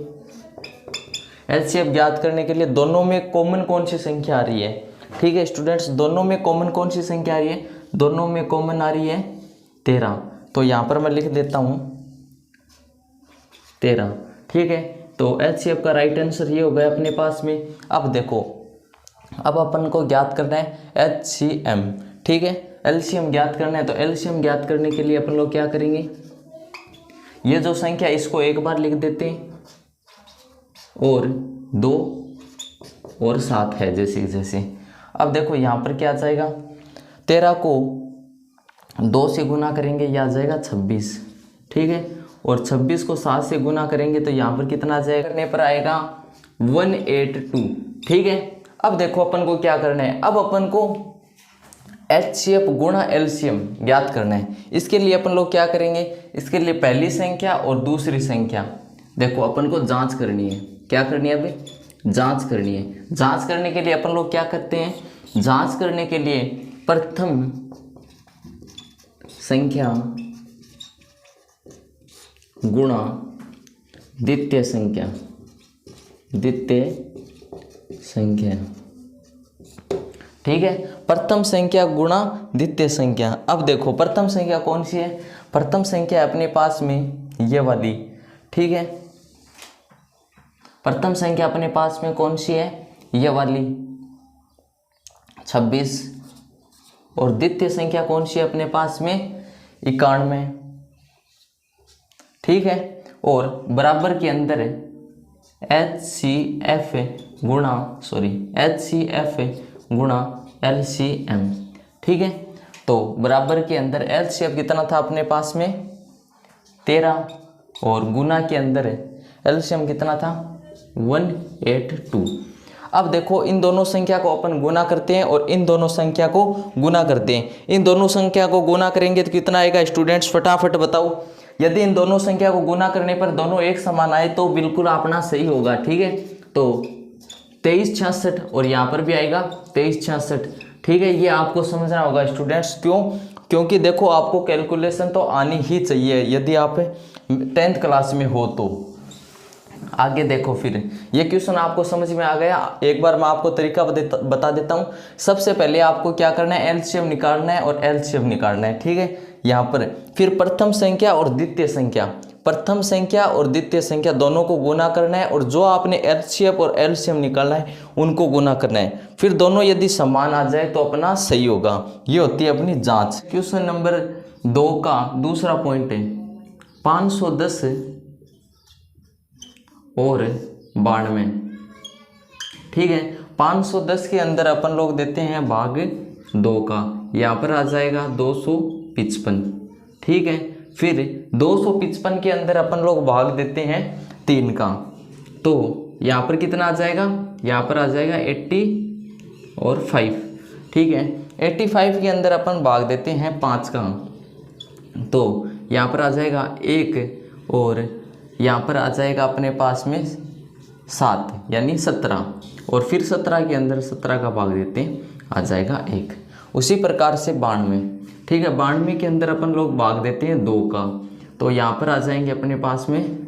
HCF ज्ञात करने के लिए दोनों में कॉमन कौन सी संख्या आ रही है। ठीक है स्टूडेंट्स, दोनों में कॉमन कौन सी संख्या आ रही है, दोनों में कॉमन आ रही है 13, तो यहाँ पर मैं लिख देता हूँ 13। ठीक है, तो HCF का राइट आंसर ये हो गया अपने पास में। अब देखो, अब अपन को ज्ञात करना है HCM। ठीक है, LCM ज्ञात करना है, तो LCM ज्ञात करने के लिए अपन लोग क्या करेंगे, ये जो संख्या इसको एक बार लिख देते हैं और 2 और 7 है जैसे। अब देखो यहाँ पर क्या आ जाएगा, 13 को 2 से गुना करेंगे, यह आ जाएगा 26। ठीक है, और 26 को 7 से गुना करेंगे तो यहाँ पर कितना आ जाएगा, करने पर आएगा 182। ठीक है, अब देखो अपन को क्या करना है, अब अपन को HCF गुणा LCM ज्ञात करना है। इसके लिए अपन लोग क्या करेंगे, इसके लिए पहली संख्या और दूसरी संख्या देखो अपन को जांच करनी है। क्या करनी है, अभी जांच करनी है। जांच करने के लिए अपन लोग क्या करते हैं, जांच करने के लिए प्रथम संख्या गुणा द्वितीय संख्या, ठीक है, प्रथम संख्या गुणा द्वितीय संख्या। अब देखो प्रथम संख्या कौन सी है, प्रथम संख्या अपने पास में ये वाली। ठीक है, प्रथम संख्या अपने पास में कौन सी है, ये वाली 26, और द्वितीय संख्या कौन सी है अपने पास में 91। ठीक है, और बराबर के अंदर है HCF गुणा LCM। ठीक है, तो बराबर के अंदर LCF कितना था अपने पास में 13, और गुना के अंदर LCM कितना था 182। अब देखो इन दोनों संख्या को अपन गुना करते हैं और इन दोनों संख्या को गुना करते हैं। इन दोनों संख्या को गुना करेंगे तो कितना आएगा स्टूडेंट्स, फटाफट बताओ। यदि इन दोनों संख्या को गुना करने पर दोनों एक समान आए तो बिल्कुल अपना सही होगा। ठीक है, तो 2366 और यहाँ पर भी आएगा 2366। ठीक है, ये आपको समझना होगा स्टूडेंट्स। क्यों, क्योंकि देखो आपको कैलकुलेशन तो आनी ही चाहिए यदि आप 10th क्लास में हो तो। आगे देखो, फिर ये क्वेश्चन आपको समझ में आ गया। एक बार मैं आपको तरीका बता देता हूँ। सबसे पहले आपको क्या करना है, LCM निकालना है और LCM निकालना है। ठीक है, यहाँ पर फिर प्रथम संख्या और द्वितीय संख्या दोनों को गुना करना है और जो आपने HCF और LCM निकालना है उनको गुना करना है। फिर दोनों यदि समान आ जाए तो अपना सही होगा। ये होती है अपनी जांच। क्वेश्चन नंबर 2 का दूसरा पॉइंट है 510 और 92। ठीक है, 510 के अंदर अपन लोग देते हैं भाग 2 का, यहाँ पर आ जाएगा 255। ठीक है, फिर 255 के अंदर अपन लोग भाग देते हैं 3 का, तो यहाँ पर कितना आ जाएगा, यहाँ पर आ जाएगा 80 और 5। ठीक है, 85 के अंदर अपन भाग देते हैं 5 का, तो यहाँ पर आ जाएगा 1 और यहाँ पर आ जाएगा अपने पास में 7 यानी 17, और फिर 17 के अंदर 17 का भाग देते हैं, आ जाएगा 1। उसी प्रकार से 92, ठीक है, 92 के अंदर अपन लोग भाग देते हैं 2 का, तो यहाँ पर आ जाएंगे अपने पास में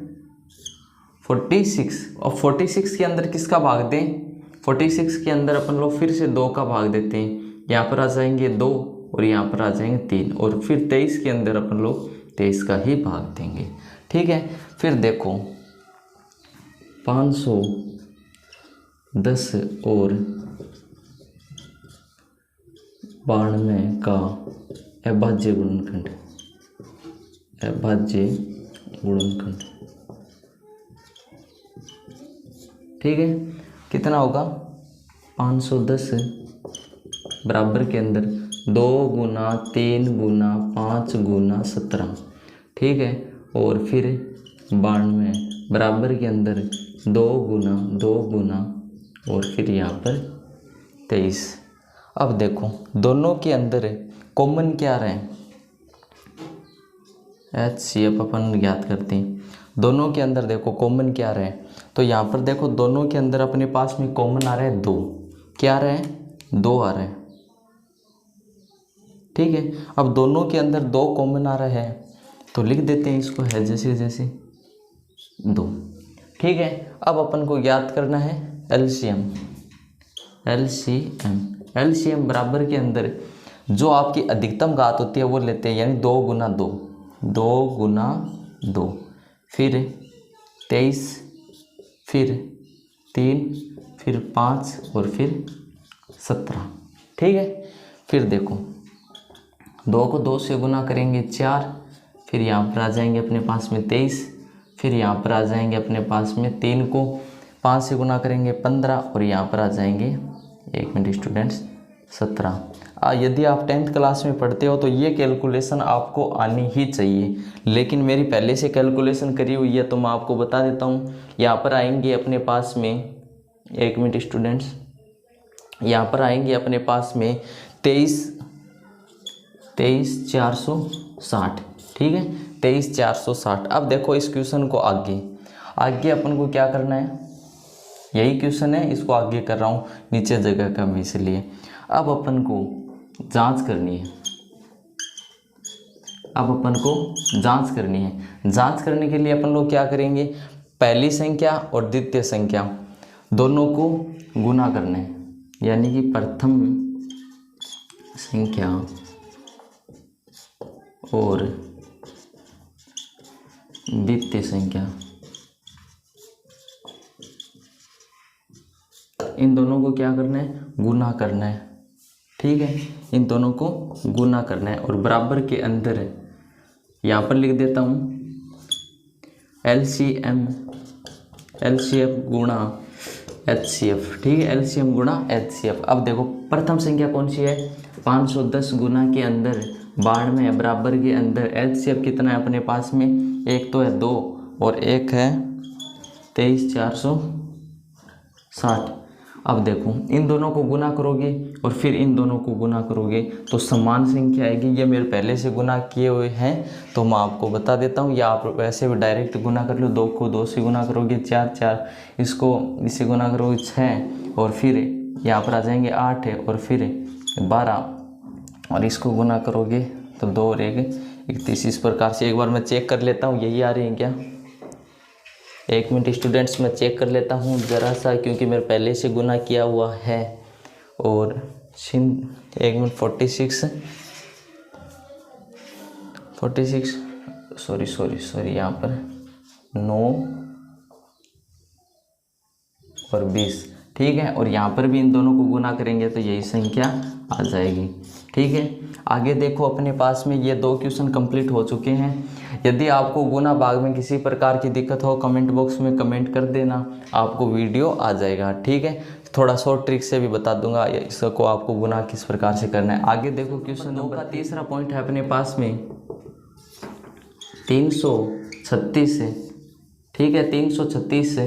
46, और 46 के अंदर किसका भाग दें, 46 के अंदर अपन लोग फिर से 2 का भाग देते हैं, यहाँ पर आ जाएंगे 2 और यहाँ पर आ जाएंगे 3, और फिर 23 के अंदर अपन लोग 23 का ही भाग देंगे, ठीक है। फिर देखो 510 और 92 का अभाज्य गुणनखंड, अभाज्य गुणनखंड, ठीक है, कितना होगा 510 बराबर के अंदर 2 गुना 3 गुना 5 गुना 17, ठीक है, और फिर 92 बराबर के अंदर 2 गुना और फिर यहाँ पर 23। अब देखो दोनों के अंदर कॉमन क्या रहे, HCF अपन ज्ञात करते हैं, दोनों के अंदर देखो कॉमन क्या रहे, तो यहाँ पर देखो दोनों के अंदर अपने पास में कॉमन आ रहा है 2, क्या आ रहा है 2 आ रहा है, ठीक है। अब दोनों के अंदर 2 कॉमन आ रहा है तो लिख देते हैं इसको है जैसे जैसे 2, ठीक है। अब अपन को ज्ञात करना है LCM, LCM बराबर के अंदर जो आपकी अधिकतम घात होती है वो लेते हैं, यानी 2 गुना 2, फिर 23, फिर 3, फिर 5 और फिर 17, ठीक है। फिर देखो 2 को 2 से गुना करेंगे 4, फिर यहाँ पर आ जाएंगे अपने पास में 23, फिर यहाँ पर आ जाएंगे अपने पास में 3 को 5 से गुना करेंगे 15, और यहाँ पर आ जाएंगे 1 मिनट स्टूडेंट्स 17। यदि आप 10th क्लास में पढ़ते हो तो ये कैलकुलेशन आपको आनी ही चाहिए, लेकिन मेरी पहले से कैलकुलेशन करी हुई है तो मैं आपको बता देता हूँ। यहाँ पर आएंगे अपने पास में 1 मिनट स्टूडेंट्स, यहाँ पर आएंगे अपने पास में 23,460, ठीक है, 23,460। अब देखो इस क्वेश्चन को आगे अपन को क्या करना है, यही क्वेश्चन है, इसको आगे कर रहा हूँ नीचे जगह कम इसलिए। अब अपन को जांच करनी है, जांच करने के लिए अपन लोग क्या करेंगे, पहली संख्या और द्वितीय संख्या दोनों को गुना करना है, यानी कि प्रथम संख्या और द्वितीय संख्या, इन दोनों को क्या करना है, गुना करना है, ठीक है, इन दोनों को गुना करना है, और बराबर के अंदर यहाँ पर लिख देता हूँ LCF गुणा HCF, ठीक है, LCM गुणा HCF। अब देखो प्रथम संख्या कौन सी है, 510 गुना के अंदर 92 बराबर के अंदर HCF कितना है अपने पास में, एक तो है 2 और एक है 23,460। अब देखो इन दोनों को गुना करोगे और फिर इन दोनों को गुना करोगे तो समान संख्या आएगी। ये मेरे पहले से गुना किए हुए हैं तो मैं आपको बता देता हूँ, या आप वैसे भी डायरेक्ट गुना कर लो। 2 को 2 से गुना करोगे 4, 4 इससे गुना करोगे 6, और फिर यहाँ पर आ जाएंगे 8 है, और फिर 12, और इसको गुना करोगे तो 2 और 1 31। इस प्रकार से एक बार मैं चेक कर लेता हूँ यही आ रही है क्या, 1 मिनट स्टूडेंट्स मैं चेक कर लेता हूँ ज़रा सा, क्योंकि मेरे पहले से गुना किया हुआ है। और 1 मिनट 46 सॉरी यहाँ पर 9 और 20, ठीक है, और यहाँ पर भी इन दोनों को गुना करेंगे तो यही संख्या आ जाएगी, ठीक है। आगे देखो अपने पास में ये 2 क्वेश्चन कंप्लीट हो चुके हैं। यदि आपको गुना भाग में किसी प्रकार की दिक्कत हो कमेंट बॉक्स में कमेंट कर देना, आपको वीडियो आ जाएगा, ठीक है। थोड़ा शॉर्ट ट्रिक से भी बता दूंगा इसको आपको गुना किस प्रकार से करना है। आगे देखो क्वेश्चन नंबर 3 पॉइंट है अपने पास में 336 है, ठीक है, 336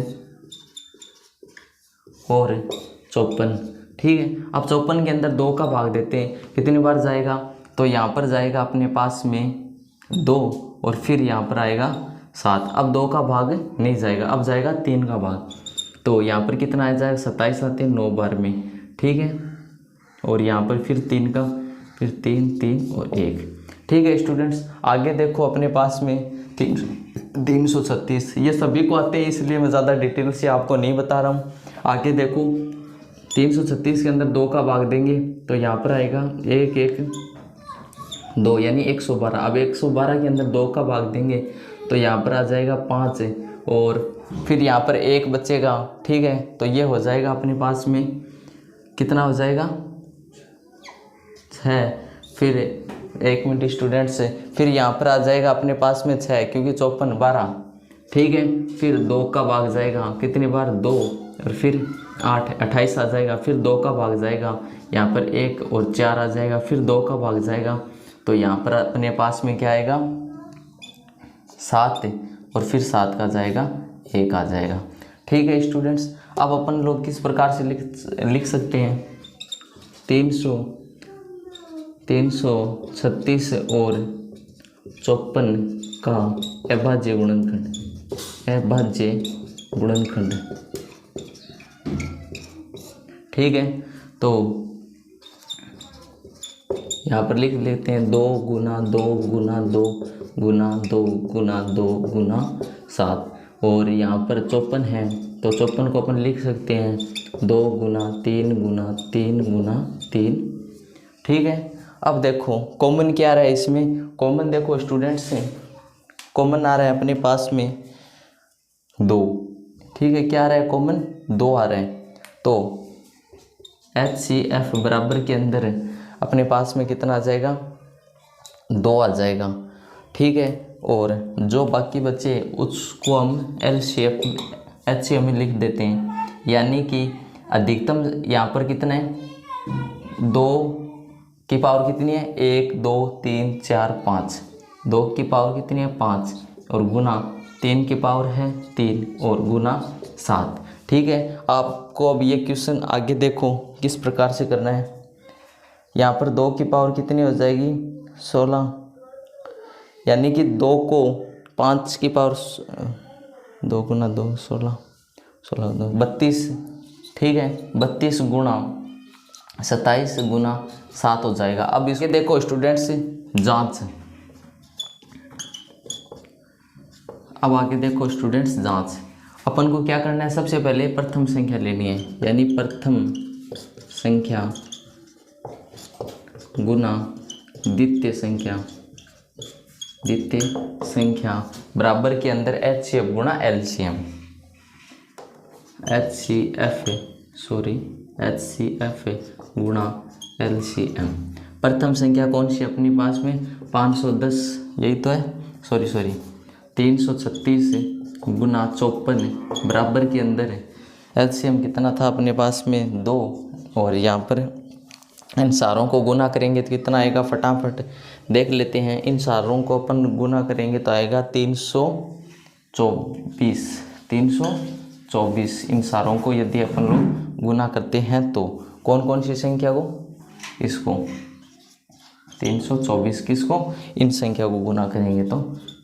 और 54, ठीक है। अब 54 के अंदर 2 का भाग देते हैं, कितनी बार जाएगा, तो यहाँ पर जाएगा अपने पास में 2 और फिर यहाँ पर आएगा 7। अब 2 का भाग नहीं जाएगा, अब जाएगा 3 का भाग। तो यहाँ पर कितना आ जाएगा 27 आते हैं 9 बार में, ठीक है। और यहाँ पर फिर 3 का, फिर 3 3 और 1, ठीक है स्टूडेंट्स। आगे देखो अपने पास में 336, ये सभी को आते हैं इसलिए मैं ज़्यादा डिटेल से आपको नहीं बता रहा हूँ। आगे देखो 336 के अंदर 2 का भाग देंगे तो यहाँ पर आएगा 1 1 2 यानी 112। अब 112 के अंदर 2 का भाग देंगे तो यहाँ पर आ जाएगा 5 और फिर यहाँ पर 1 बचेगा, ठीक है। तो ये हो जाएगा अपने पास में कितना हो जाएगा 6। फिर 1 मिनट स्टूडेंट्स, फिर यहाँ पर आ जाएगा अपने पास में 6 क्योंकि 54 12, ठीक है। फिर 2 का भाग जाएगा कितनी बार 2 और फिर 8 28 आ जाएगा। फिर 2 का भाग जाएगा यहाँ पर 1 और 4 आ जाएगा। फिर 2 का भाग जाएगा तो यहाँ पर अपने पास में क्या आएगा 7 और फिर 7 का जाएगा 1 आ जाएगा, ठीक है स्टूडेंट्स। अब अपन लोग किस प्रकार से लिख सकते हैं 336 और 54 का अभाज्य गुणनखंड, ठीक है। तो यहाँ पर लिख लेते हैं 2 गुना 2 गुना 2 गुना 2 गुना 2 गुना 7 और यहाँ पर 54 है तो 54 को अपन लिख सकते हैं 2 गुना 3 गुना 3 गुना 3, ठीक है। अब देखो कॉमन क्या आ रहा है इसमें, कॉमन देखो स्टूडेंट्स से कॉमन आ रहा है अपने पास में 2, ठीक है। क्या आ रहा है कॉमन 2 आ रहा है। तो HCF बराबर के अंदर अपने पास में कितना आ जाएगा 2 आ जाएगा, ठीक है। और जो बाकी बचे उसको हम HCF में लिख देते हैं, यानी कि अधिकतम यहाँ पर कितना है 2 की पावर कितनी है 1 2 3 4 5, 2 की पावर कितनी है 5 और गुना 3 की पावर है 3 और गुना 7, ठीक है। आपको अब ये क्वेश्चन आगे देखो किस प्रकार से करना है। यहाँ पर 2 की पावर कितनी हो जाएगी 16, यानी कि 2 को 5 की पावर 2 गुना 2 16 16 2 32, ठीक है। 32 गुना 27 गुना 7 हो जाएगा। अब इसके देखो स्टूडेंट्स जांच, अब आगे देखो स्टूडेंट्स जांच। अपन को क्या करना है सबसे पहले प्रथम संख्या लेनी है, यानी प्रथम संख्या गुना द्वितीय संख्या बराबर के अंदर HCF गुना LCM, HCF गुना LCM। प्रथम संख्या कौन सी अपने पास में 510, यही तो है, सॉरी 336 गुना 54 बराबर के अंदर LCM कितना था अपने पास में 2 और यहाँ पर इन सारों को गुना करेंगे तो कितना आएगा फटाफट देख लेते हैं। इन सारों को अपन गुना करेंगे तो आएगा 324। इन सारों को यदि अपन लोग गुना करते हैं तो कौन कौन सी संख्या को, इसको 324 किसको, इन संख्या को गुना करेंगे तो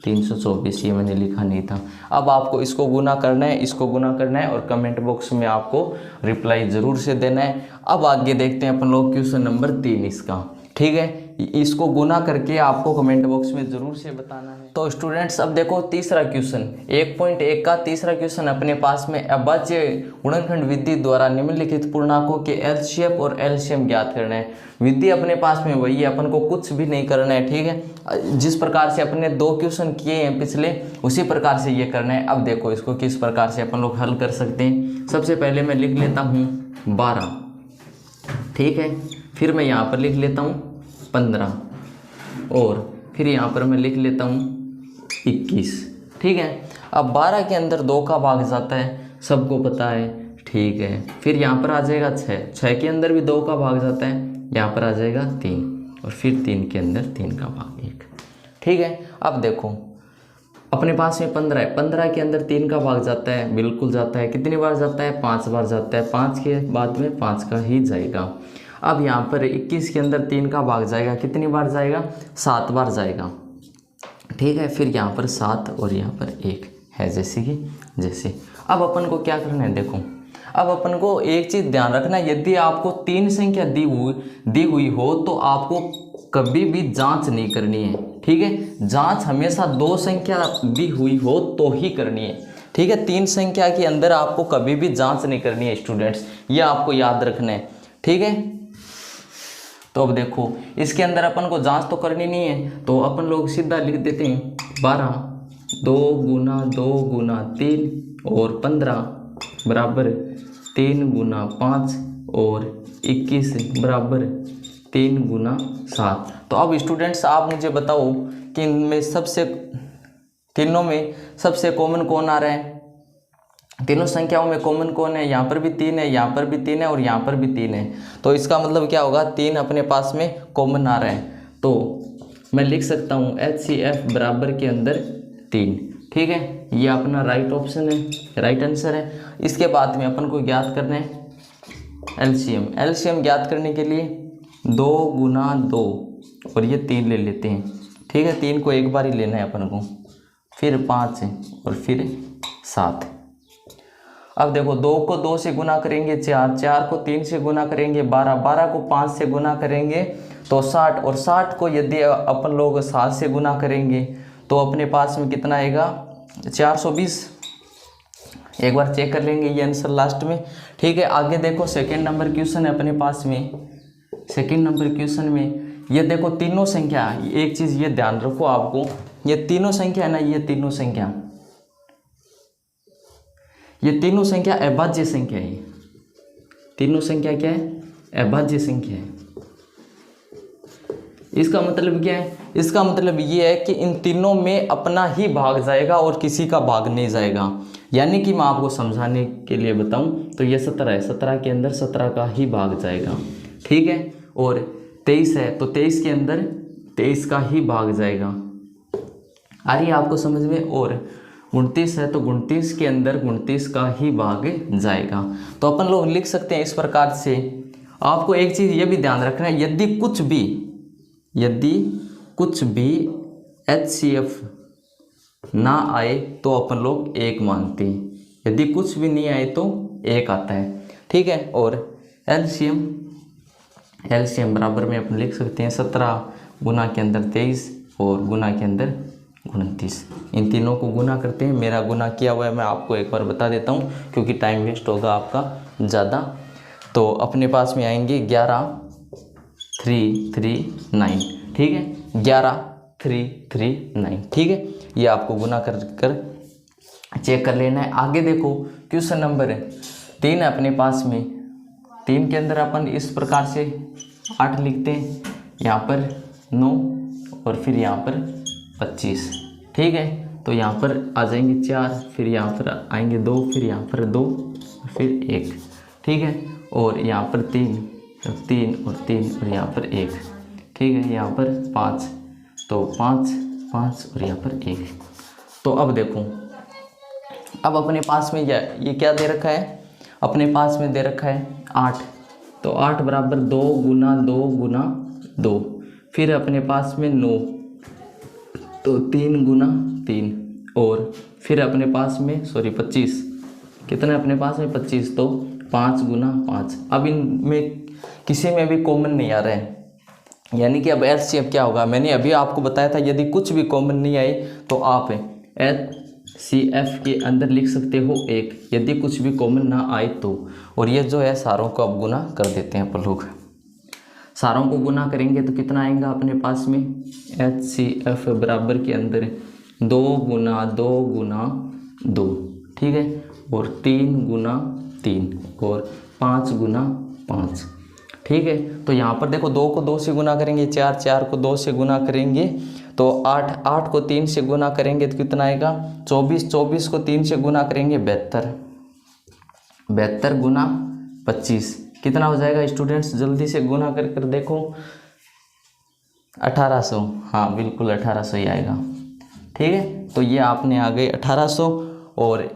324, ये मैंने लिखा नहीं था। अब आपको इसको गुना करना है, इसको गुना करना है और कमेंट बॉक्स में आपको रिप्लाई ज़रूर से देना है। अब आगे देखते हैं अपन लोग क्वेश्चन नंबर 3 इसका, ठीक है। इसको गुना करके आपको कमेंट बॉक्स में ज़रूर से बताना है। तो स्टूडेंट्स अब देखो तीसरा क्वेश्चन 1.1 का तीसरा क्वेश्चन अपने पास में अभाज्य गुणनखंड विधि द्वारा निम्नलिखित पूर्णांकों के LCF और LCM ज्ञात करना है। विधि अपने पास में वही है, अपन को कुछ भी नहीं करना है, ठीक है। जिस प्रकार से अपने 2 क्वेश्चन किए हैं पिछले, उसी प्रकार से ये करना है। अब देखो इसको किस प्रकार से अपन लोग हल कर सकते हैं। सबसे पहले मैं लिख लेता हूँ 12, ठीक है। फिर मैं यहाँ पर लिख लेता हूँ 15 और फिर यहाँ पर मैं लिख लेता हूँ 21, ठीक है। अब 12 के अंदर 2 का भाग जाता है, सबको पता है, ठीक है। फिर यहाँ पर आ जाएगा 6 के अंदर भी 2 का भाग जाता है, यहाँ पर आ जाएगा 3 और फिर 3 के अंदर 3 का भाग 1, ठीक है। अब देखो अपने पास में 15 है, 15 के अंदर 3 का भाग जाता है, बिल्कुल जाता है। कितनी बार जाता है 5 बार जाता है, 5 के बाद में 5 का ही जाएगा। अब यहाँ पर 21 के अंदर 3 का भाग जाएगा, कितनी बार जाएगा 7 बार जाएगा, ठीक है। फिर यहाँ पर 7 और यहाँ पर 1 है जैसे कि जैसे। अब अपन को क्या करना है, देखो अब अपन को एक चीज ध्यान रखना है, यदि आपको 3 संख्या दी हुई हो तो आपको कभी भी जांच नहीं करनी है, ठीक है। जांच हमेशा 2 संख्या दी हुई हो तो ही करनी है, ठीक है। 3 संख्या के अंदर आपको कभी भी जांच नहीं करनी है स्टूडेंट्स, ये आपको याद रखना है, ठीक है। तो अब देखो इसके अंदर अपन को जांच तो करनी नहीं है, तो अपन लोग सीधा लिख देते हैं 12, 2 गुना 2 गुना 3 और 15 बराबर 3 गुना 5 और 21 बराबर 3 गुना 7। तो अब स्टूडेंट्स आप मुझे बताओ कि इनमें तीनों में सबसे कॉमन कौन आ रहा है, तीनों संख्याओं में कॉमन कौन है, यहाँ पर भी 3 है, यहाँ पर भी 3 है और यहाँ पर भी 3 है। तो इसका मतलब क्या होगा, 3 अपने पास में कॉमन आ रहा है, तो मैं लिख सकता हूँ HCF बराबर के अंदर 3, ठीक है। ये अपना राइट ऑप्शन है, राइट आंसर है। इसके बाद में अपन को ज्ञात करना है एलसीएम ज्ञात करने के लिए 2 गुना 2 और ये 3 ले लेते हैं, ठीक है। 3 को एक बार ही लेना है अपन को, फिर 5 और फिर 7। अब देखो 2 को 2 से गुना करेंगे 4, 4 को 3 से गुना करेंगे 12, 12 को 5 से गुना करेंगे तो 60, और 60 को यदि अपन लोग 7 से गुना करेंगे तो अपने पास में कितना आएगा 420। एक बार चेक कर लेंगे ये आंसर लास्ट में, ठीक है। आगे देखो सेकेंड नंबर क्वेश्चन है अपने पास में। सेकेंड नंबर क्वेश्चन में ये देखो तीनों संख्या, एक चीज़ ये ध्यान रखो आपको, ये तीनों संख्या है ना, ये तीनों संख्या अभाज्य संख्या है। तीनों संख्या क्या है, अभाज्य संख्या है। इसका मतलब क्या है, इसका मतलब ये है कि इन तीनों में अपना ही भाग जाएगा और किसी का भाग नहीं जाएगा। यानी कि मैं आपको समझाने के लिए बताऊं तो ये 17 है, 17 के अंदर 17 का ही भाग जाएगा, ठीक है। और 23 है तो 23 के अंदर 23 का ही भाग जाएगा, आ रही है आपको समझ में। और 29 है तो 29 के अंदर 29 का ही भाग जाएगा। तो अपन लोग लिख सकते हैं इस प्रकार से। आपको एक चीज़ ये भी ध्यान रखना है, यदि कुछ भी HCF ना आए तो अपन लोग 1 मानते हैं, यदि कुछ भी नहीं आए तो 1 आता है, ठीक है। और एलसीएम बराबर में अपन लिख सकते हैं 17 गुना के अंदर 23 और गुना के अंदर 29। इन तीनों को गुना करते हैं, मेरा गुना किया हुआ है, मैं आपको एक बार बता देता हूँ क्योंकि टाइम वेस्ट होगा आपका ज़्यादा। तो अपने पास में आएंगे 11339, ठीक है, 11339, ठीक है। ये आपको गुना कर चेक कर लेना है। आगे देखो क्वेश्चन नंबर 3 है अपने पास में। 3 के अंदर अपन इस प्रकार से 8 लिखते हैं, यहाँ पर 9 और फिर यहाँ पर 25, ठीक है। तो यहाँ पर आ जाएंगे 4, फिर यहाँ पर आएंगे 2, फिर यहाँ पर 2 और फिर 1, ठीक है। और यहाँ पर 3 और 3 और 3 और यहाँ पर 1, ठीक है। यहाँ पर 5 तो 5 5 और यहाँ पर 1। तो अब देखो, अब अपने पास में ये क्या दे रखा है, अपने पास में दे रखा है 8, तो 8 बराबर 2 गुना 2 गुना 2, फिर अपने पास में 9 तो 3 गुना 3, और फिर अपने पास में 25, कितना है अपने पास में 25, तो 5 गुना 5। अब इनमें किसी में भी कॉमन नहीं आ रहा है, यानी कि अब एलसीएम क्या होगा, मैंने अभी आपको बताया था यदि कुछ भी कॉमन नहीं आए तो आप HCF के अंदर लिख सकते हो 1, यदि कुछ भी कॉमन ना आए तो। और ये जो है सारों को अब गुना कर देते हैं अपन लोग, सारों को गुना करेंगे तो कितना आएगा अपने पास में, HCF बराबर के अंदर 2 गुना 2 गुना 2, ठीक है, और 3 गुना 3 और 5 गुना 5, ठीक है। तो यहाँ पर देखो 2 को 2 से गुना करेंगे 4, 4 को 2 से गुना करेंगे तो 8, 8 को 3 से गुना करेंगे तो कितना आएगा 24, 24 को 3 से गुना करेंगे 72, 72 गुना 25 कितना हो जाएगा स्टूडेंट्स, जल्दी से गुना कर देखो 1800, हाँ बिल्कुल 1800 ही आएगा, ठीक है। तो ये आपने आ गए 1800, और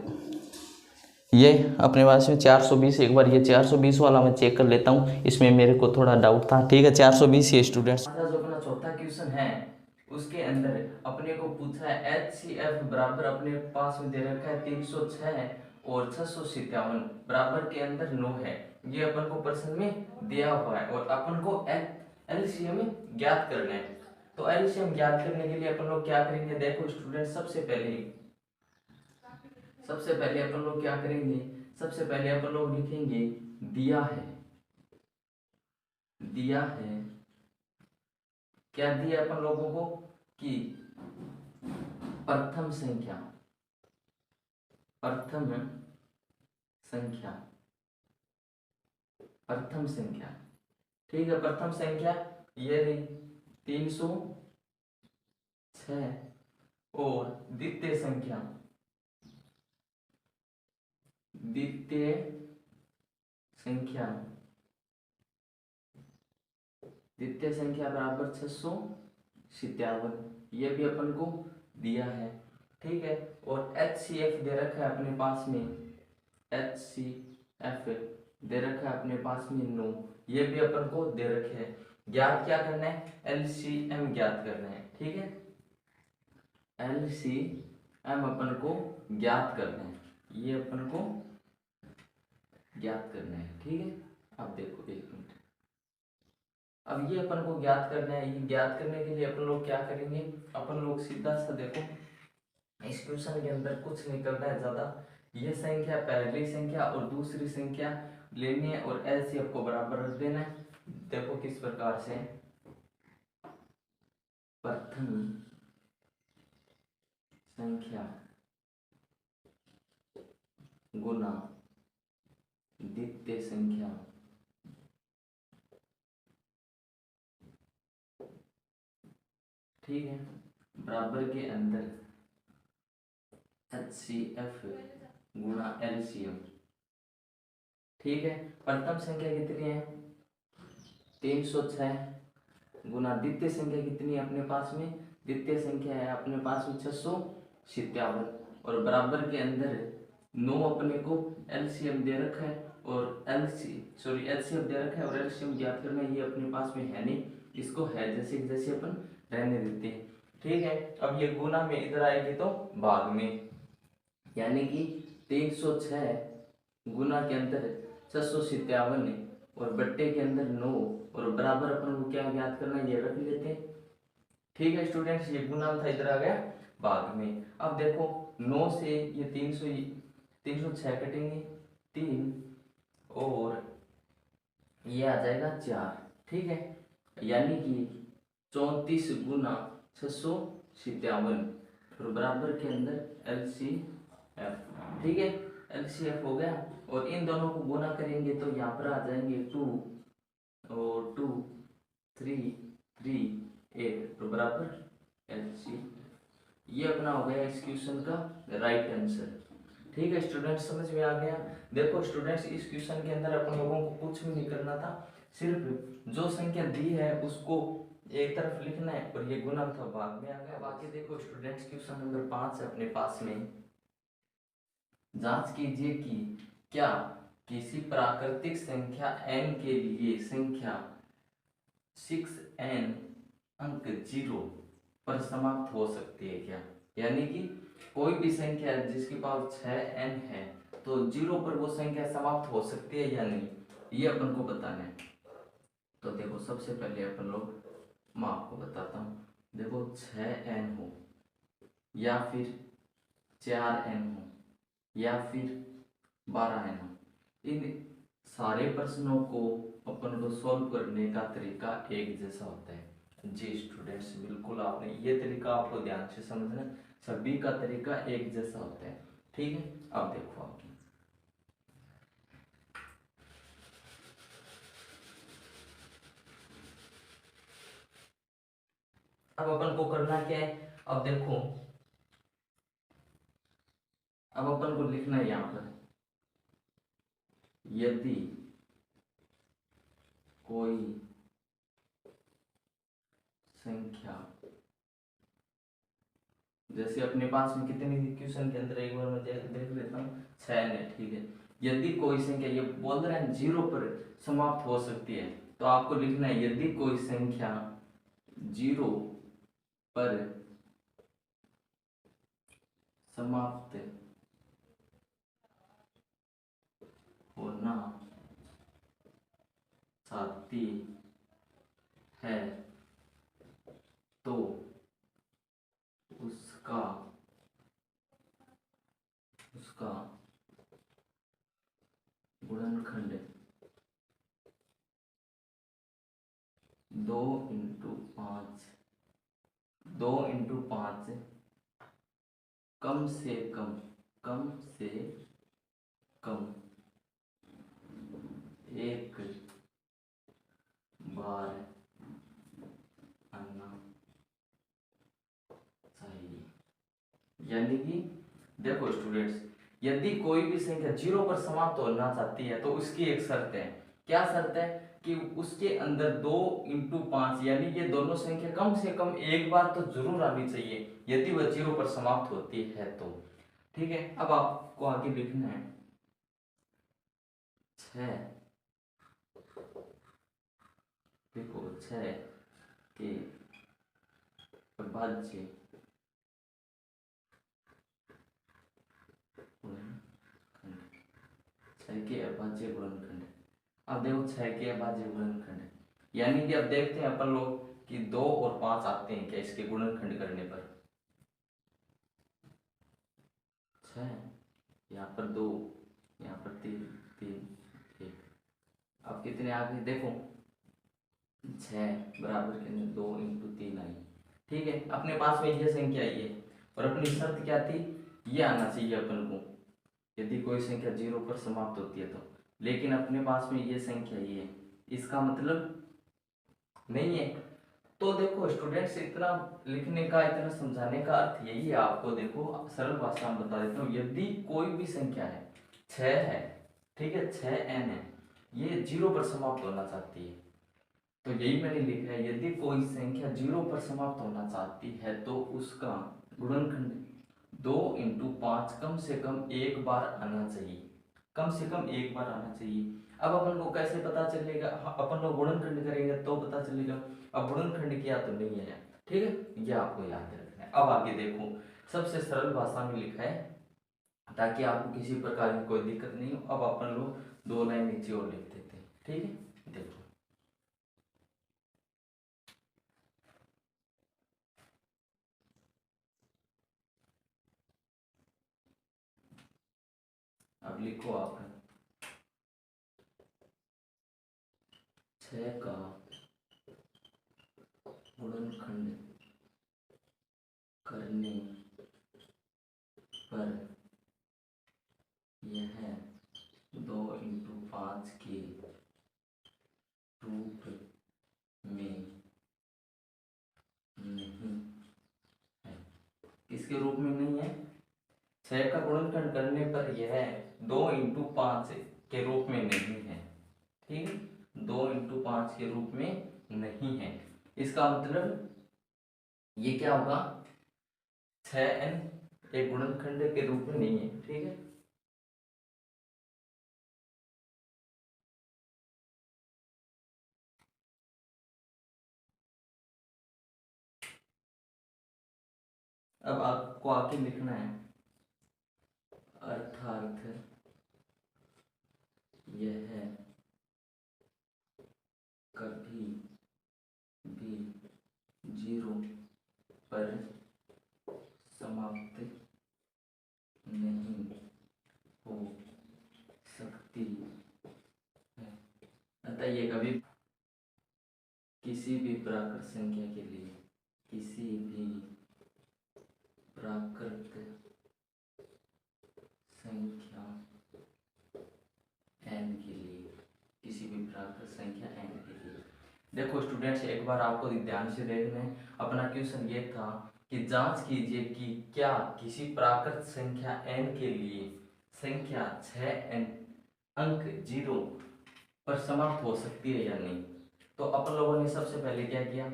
ये अपने पास में 420, एक बार ये 420 वाला मैं चेक कर लेता हूँ, इसमें मेरे को थोड़ा डाउट था, ठीक है 420 ये स्टूडेंट्स। जो अपना चौथा क्वेश्चन है उसके अंदर अपने को पूछा है HCF बराबर अपने पास में दे रखा है 306 और 657 बराबर के अंदर 9 है। ये अपन को प्रश्न में दिया हुआ है और अपन को एलसीएम ज्ञात करना है। तो एलसीएम ज्ञात करने के लिए अपन लोग क्या करेंगे, देखो स्टूडेंट, सबसे पहले अपन लोग क्या करेंगे, सबसे पहले अपन लोग लिखेंगे दिया है क्या दिया अपन लोगों को कि प्रथम संख्या ठीक है। प्रथम संख्या ये रही 306 और द्वितीय संख्या बराबर 657, ये भी अपन को दिया है। ठीक है। और HCF दे रखा है अपने पास में, HCF दे रखा है अपने पास में 9, ये भी अपन को दे रखे हैं। ज्ञात क्या करना है, LCM ज्ञात करना है। ठीक है, LCM अपन को ज्ञात करना है, ये अपन को ज्ञात करना है। ठीक है। अब देखो एक मिनट, अब ये अपन को ज्ञात करना है। ये ज्ञात करने के लिए अपन लोग क्या करेंगे, अपन लोग सीधा सा देखो, इस क्वेश्चन के अंदर कुछ नहीं करना है ज्यादा। ये संख्या, पहली संख्या और दूसरी संख्या लेनी है और एलसीएम को बराबर रख देना है। देखो किस प्रकार से, प्रथम संख्या गुना द्वितीय संख्या ठीक है बराबर के अंदर HCF गुना LCM। ठीक है। प्रथम संख्या कितनी है 306 गुना द्वितीय संख्या कितनी है अपने पास में, द्वितीय संख्या है अपने पास में 657 और बराबर के अंदर 9 अपने को LCM दे रखा है और LCM दे रखा है और LCM ज्ञात करना है। ये अपने पास में है नहीं, इसको है जैसे अपन रहने देते हैं। ठीक है। अब ये गुना में इधर आएगी तो भाग में, यानी कि 306 गुना के अंदर 657 और बट्टे के अंदर 9 और बराबर अपन को क्या ज्ञात करना है, ये रख लेते हैं। ठीक है स्टूडेंट्स, ये गुना था, इधर आ गया भाग में। अब देखो 9 से ये 306 कटेंगे 3 और ये आ जाएगा 4। ठीक है, यानी कि 34 गुना 657 और बराबर के अंदर LCF। ठीक है, LCF हो गया और इन दोनों को गुना करेंगे तो यहाँ पर आ जाएंगे 2 और 2 3 3 8 तो बराबर LCF। ये अपना हो गया इस क्वेश्चन का राइट आंसर। ठीक है स्टूडेंट्स, समझ में आ गया। देखो स्टूडेंट्स, इस क्वेश्चन के अंदर अपन लोगों को कुछ भी नहीं करना था, सिर्फ जो संख्या दी है उसको एक तरफ लिखना है और ये गुना था भाग में आ गया। बाकी देखो स्टूडेंट्स, क्वेश्चन नंबर 5 है अपने पास में, जांच कीजिए कि क्या किसी प्राकृतिक संख्या n के लिए संख्या 6n अंक 0 पर समाप्त हो सकती है क्या। यानी कि कोई भी संख्या जिसकी पावर 6n है तो 0 पर वो संख्या समाप्त हो सकती है या नहीं, ये अपन को बताना है। तो देखो सबसे पहले अपन लोग, मैं आपको बताता हूँ, देखो 6n हो या फिर 4n हो या फिर 12n हो, इन सारे प्रश्नों को अपन को सॉल्व करने का तरीका एक जैसा होता है। जी स्टूडेंट्स, बिल्कुल आपने ये तरीका आपको ध्यान से समझना, सभी का तरीका एक जैसा होता है। ठीक है, अब देखो आप, अब अपन को करना क्या है, अब देखो, अब अपन को लिखना है यहां पर, यदि कोई संख्या, जैसे अपने पास में कितनी थी क्वेश्चन के अंदर, एक बार मैं देख लेता हूँ, 6 है। ठीक है, यदि कोई संख्या, ये बोल रहे हैं 0 पर समाप्त हो सकती है, तो आपको लिखना है यदि कोई संख्या 0 पर समाप्त आती है तो उसका उसका गुणनखंड 2 × 5 2 × 5 कम से कम एक बार आना चाहिए। यानी कि देखो स्टूडेंट्स, यदि कोई भी संख्या 0 पर समाप्त होना चाहती है तो उसकी एक शर्त है। क्या शर्त है? कि उसके अंदर 2 × 5 यानी ये दोनों संख्या कम से कम एक बार तो जरूर आनी चाहिए, यदि वह 0 पर समाप्त होती है तो। ठीक है, अब आपको आगे लिखना है 6, देखो 6 के अभाज्य गुणनखंड, 6 के अभाज्य गुणनखंड। अब देखो 6 के अभाज्य गुणनखंड यानी कि अब देखते हैं अपन लोग कि 2 और 5 आते हैं क्या इसके गुणनखंड करने पर। 6, यहाँ पर 2, यहाँ पर 3 3 1। अब कितने आ गए देखो, 6 बराबर के 2 × 3 आई। ठीक है, अपने पास में ये संख्या आई है और अपनी शर्त क्या थी? ये आना चाहिए अपन को, यदि कोई संख्या 0 पर समाप्त होती है तो। लेकिन अपने पास में ये संख्या ये है, इसका मतलब नहीं है। तो देखो स्टूडेंट्स, इतना लिखने का, इतना समझाने का अर्थ यही है आपको। देखो सरल भाषा में बता देता हूँ, यदि कोई भी संख्या है 6 है, ठीक है 6n है, ये 0 पर समाप्त होना चाहती है तो यही मैंने लिखा है, यदि कोई संख्या 0 पर समाप्त होना चाहती है तो उसका गुणनखंड 2 × 5 कम से कम एक बार आना चाहिए, कम से कम एक बार आना चाहिए। अब अपन को कैसे पता चलेगा? अपन लोग गुणनखंड करेंगे तो पता चलेगा। अब गुणनखंड किया तो नहीं है, ठीक है, ये आपको याद रखना है। अब आगे देखो, सबसे सरल भाषा में लिखा है ताकि आपको किसी प्रकार की कोई दिक्कत नहीं हो। अब अपन लोग 2 लाइन नीचे और लिख देते हैं, ठीक है। देखो अब लिखो आप 6 का गुणनखंड करने पर यह 2 × 5 के रूप में नहीं है। किसके रूप में नहीं है? 6 का गुणनखंड करने पर यह 2 × 5 के रूप में नहीं है, ठीक है, 2 × 5 के रूप में नहीं है। इसका मतलब ये क्या होगा? 6n एक गुणनखंड के रूप में नहीं है, ठीक है। अब आपको आगे लिखना है अर्थात यह कभी भी 0 पर समाप्त नहीं हो सकती है। अतः ये कभी किसी भी प्राकृत संख्या के लिए, किसी भी प्राकृत संख्या n के लिए, किसी भी प्राकृत संख्या n के लिए। देखो स्टूडेंट्स, एक बार आपको ध्यान से देखना है, अपना क्वेश्चन ये था कि जांच कीजिए कि क्या किसी प्राकृत संख्या n के लिए संख्या 6n अंक 0 पर समाप्त हो सकती है या नहीं। तो अपन लोगों ने सबसे पहले क्या किया?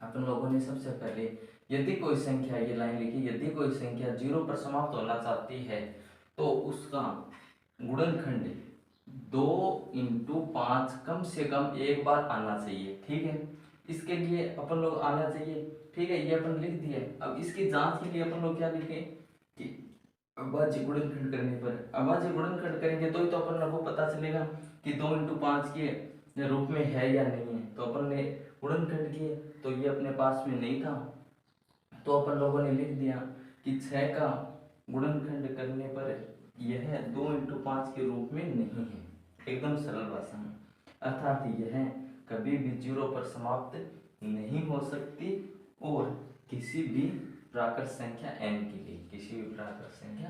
अपन लोगों ने सबसे पहले यदि कोई संख्या, ये लाइन लिखी, यदि कोई संख्या 0 पर समाप्त होना चाहती है तो उसका गुणनखंड 2 × 5 कम से कम एक बार आना चाहिए, ठीक है। इसके लिए अपन लोग आना चाहिए, ठीक है, ये अपन लिख दिए। अब इसकी जांच के लिए अपन लोग क्या लिखें कि अभाज्य गुणनखंड करने पर, अभाज्य गुणनखंड करेंगे तो ही तो अपन लोगों को पता चलेगा कि 2 × 5 की रूप में है या नहीं है। तो अपन ने गुणनखंड किए तो ये अपने पास में नहीं था, तो अपन लोगों ने लिख दिया कि 6 का गुणनखंड करने पर यह 2 × 5 के रूप में नहीं है। एकदम सरल भाषा में, अर्थात यह कभी भी 0 पर समाप्त नहीं हो सकती और किसी भी प्राकृत संख्या n के लिए, किसी भी प्राकृत संख्या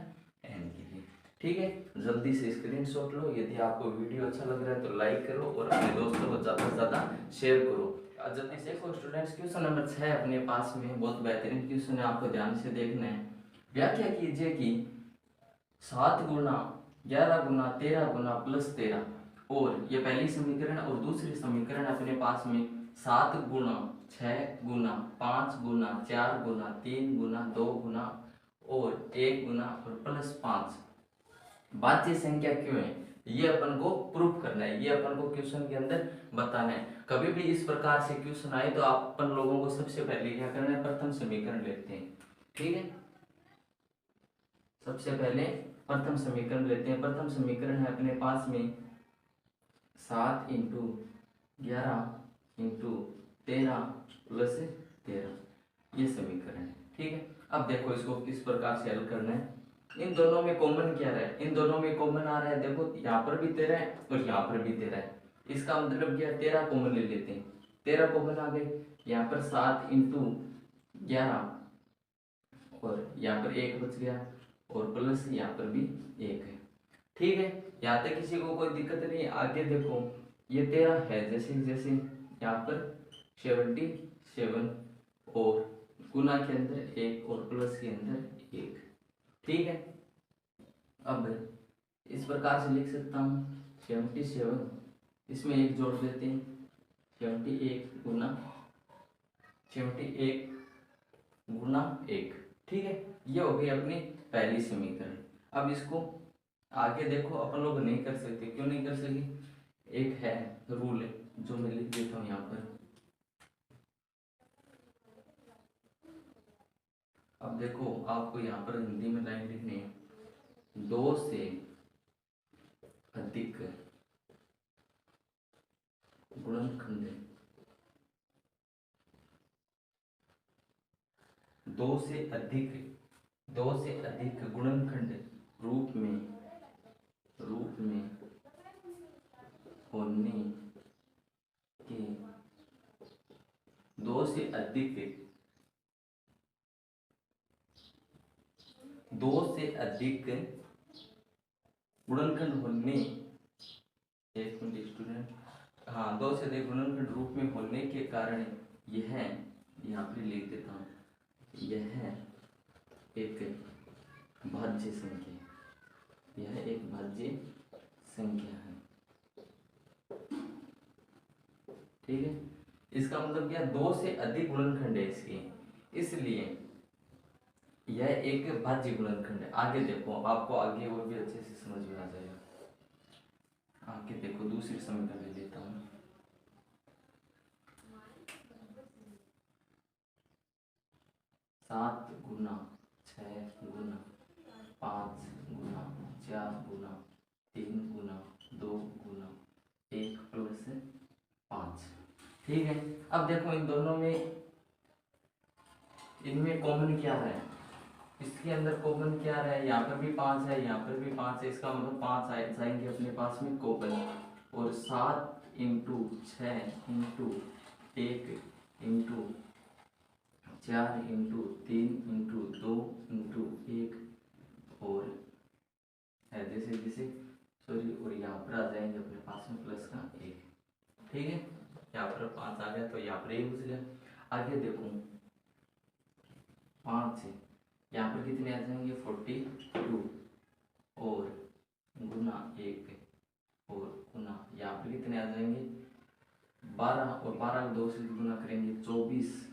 n के लिए। ठीक है, जल्दी से स्क्रीनशॉट लो। यदि आपको वीडियो अच्छा लग रहा है तो लाइक करो और अपने दोस्तों को ज़्यादा से ज़्यादा शेयर करो। जल्दी से देखो स्टूडेंट्स, क्वेश्चन नंबर 6 अपने पास में बहुत बेहतरीन क्वेश्चन है, आपको ध्यान से देखना है। व्याख्या कीजिए कि 7 × 11 × 13 × +13, और ये पहली समीकरण और दूसरी समीकरण अपने पास में 7 × 6 × 5 × 4 × 3 × 2 × और 1 × और +5 बाध्य संख्या क्यों है, ये अपन को प्रूफ करना है, ये अपन को क्वेश्चन के अंदर बताना है। कभी भी इस प्रकार से क्वेश्चन आए तो अपन लोगों को सबसे पहले क्या करना है, प्रथम समीकरण लेते हैं। ठीक है, सबसे पहले प्रथम समीकरण लेते हैं। प्रथम समीकरण है अपने पास में 7 × 11 × 13 + 13, ये समीकरण है। ठीक है, अब देखो इसको किस प्रकार से हल करना है। इन दोनों में कॉमन क्या है, इन दोनों में कॉमन आ रहा है, देखो यहाँ पर भी 13 है और यहाँ पर भी 13 है। इसका मतलब क्या, 13 कॉमन ले लेते हैं, 13 कॉमन आ गए। यहाँ पर 7 × 11 और यहाँ पर 1 बच गया और प्लस यहाँ पर भी 1 है। ठीक है, यहाँ तक किसी को कोई दिक्कत नहीं है। आगे देखो ये 13 है, जैसे जैसे यहाँ पर 77 और गुना के अंदर 1 और प्लस के अंदर 1। ठीक है, अब इस प्रकार से लिख सकता हूँ 77, इसमें 1 जोड़ देते हैं, 71 × 1। ठीक है, ये हो गई अपनी पहली समीकरण। अब इसको आगे देखो अपन लोग नहीं कर सकते, क्यों नहीं कर सके, एक है रूल है जो मैं लिख देता हूँ यहाँ पर। अब देखो आपको यहाँ पर हिंदी में लाइन लिखनी है, 2 से अधिक गुणनखंड, 2 से अधिक गुणनखंड रूप में होने के 2 से अधिक गुणनखंड होने, एक मिनट स्टूडेंट, हाँ 2 से अधिक गुणनखंड रूप में होने के कारण यह, यहाँ पर लिख देता हूँ, यह एक भाज्य संख्या, यह एक भाज्य संख्या है। ठीक है, इसका मतलब क्या, 2 से अधिक गुणनखंड है इसके, इसलिए यह एक भाज्य गुणनखंड है। आगे देखो आपको आगे और भी अच्छे से समझ में आ जाएगा। आगे देखो दूसरी समीकरण ले लेता हूँ, 7 × 6 × 5 × 4 × 3 × 2 × 1 + 5। ठीक है, अब देखो इन दोनों में, इनमें कॉमन क्या है, इसके अंदर कॉमन क्या है, यहाँ पर भी 5 है, यहाँ पर भी 5 है, इसका मतलब 5 आएंगे अपने पास में कॉमन। और 7 × 6 × 1 × 4 × 3 × 2 × 1 और है जैसे जैसे सॉरी, और यहाँ पर आ जाएंगे अपने पास में प्लस का 1। ठीक है, यहाँ पर 5 आ गया तो यहाँ पर 1 बच गया। आगे देखो 5 है, यहाँ पर कितने आ जाएंगे 42 और गुना 1 और गुना, यहाँ पर कितने आ जाएंगे 12 और 12 को 2 से गुना करेंगे 24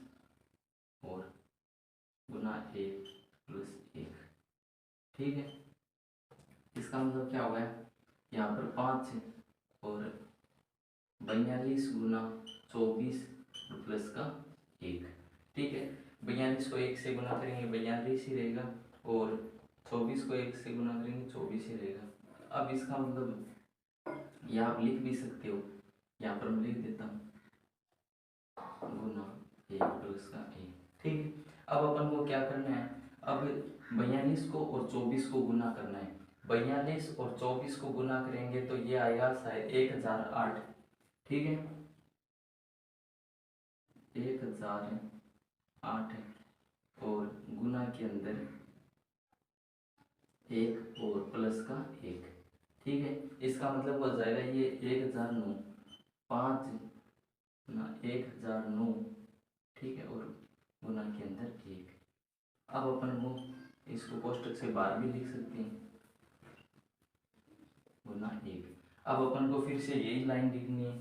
और गुना 1 + 1। ठीक है, इसका मतलब क्या हुआ है, यहाँ पर 5 है और 42 × 24 प्लस का 1। ठीक है, 42 को 1 से गुना करेंगे 42 ही रहेगा और 24 को 1 से गुना करेंगे 24 ही रहेगा। अब इसका मतलब यह आप लिख भी सकते हो यहाँ पर मैं लिख देता हूँ गुना 1 प्लस का 1। ठीक है, अब अपन को क्या करना है, अब 42 को और 24 को गुना करना है। 42 और 24 को गुना करेंगे तो ये आएगा शायद 1008। ठीक है, 1008 और गुना के अंदर 1 और प्लस का 1। ठीक है, इसका मतलब हो जाएगा ये 1009, 5 ना 1009। ठीक है, और गुना के अंदर 1। अब अपन को इसको कोष्टक से बाहर भी लिख सकते हैं, गुना 1। अब अपन को फिर से यही लाइन लिखनी है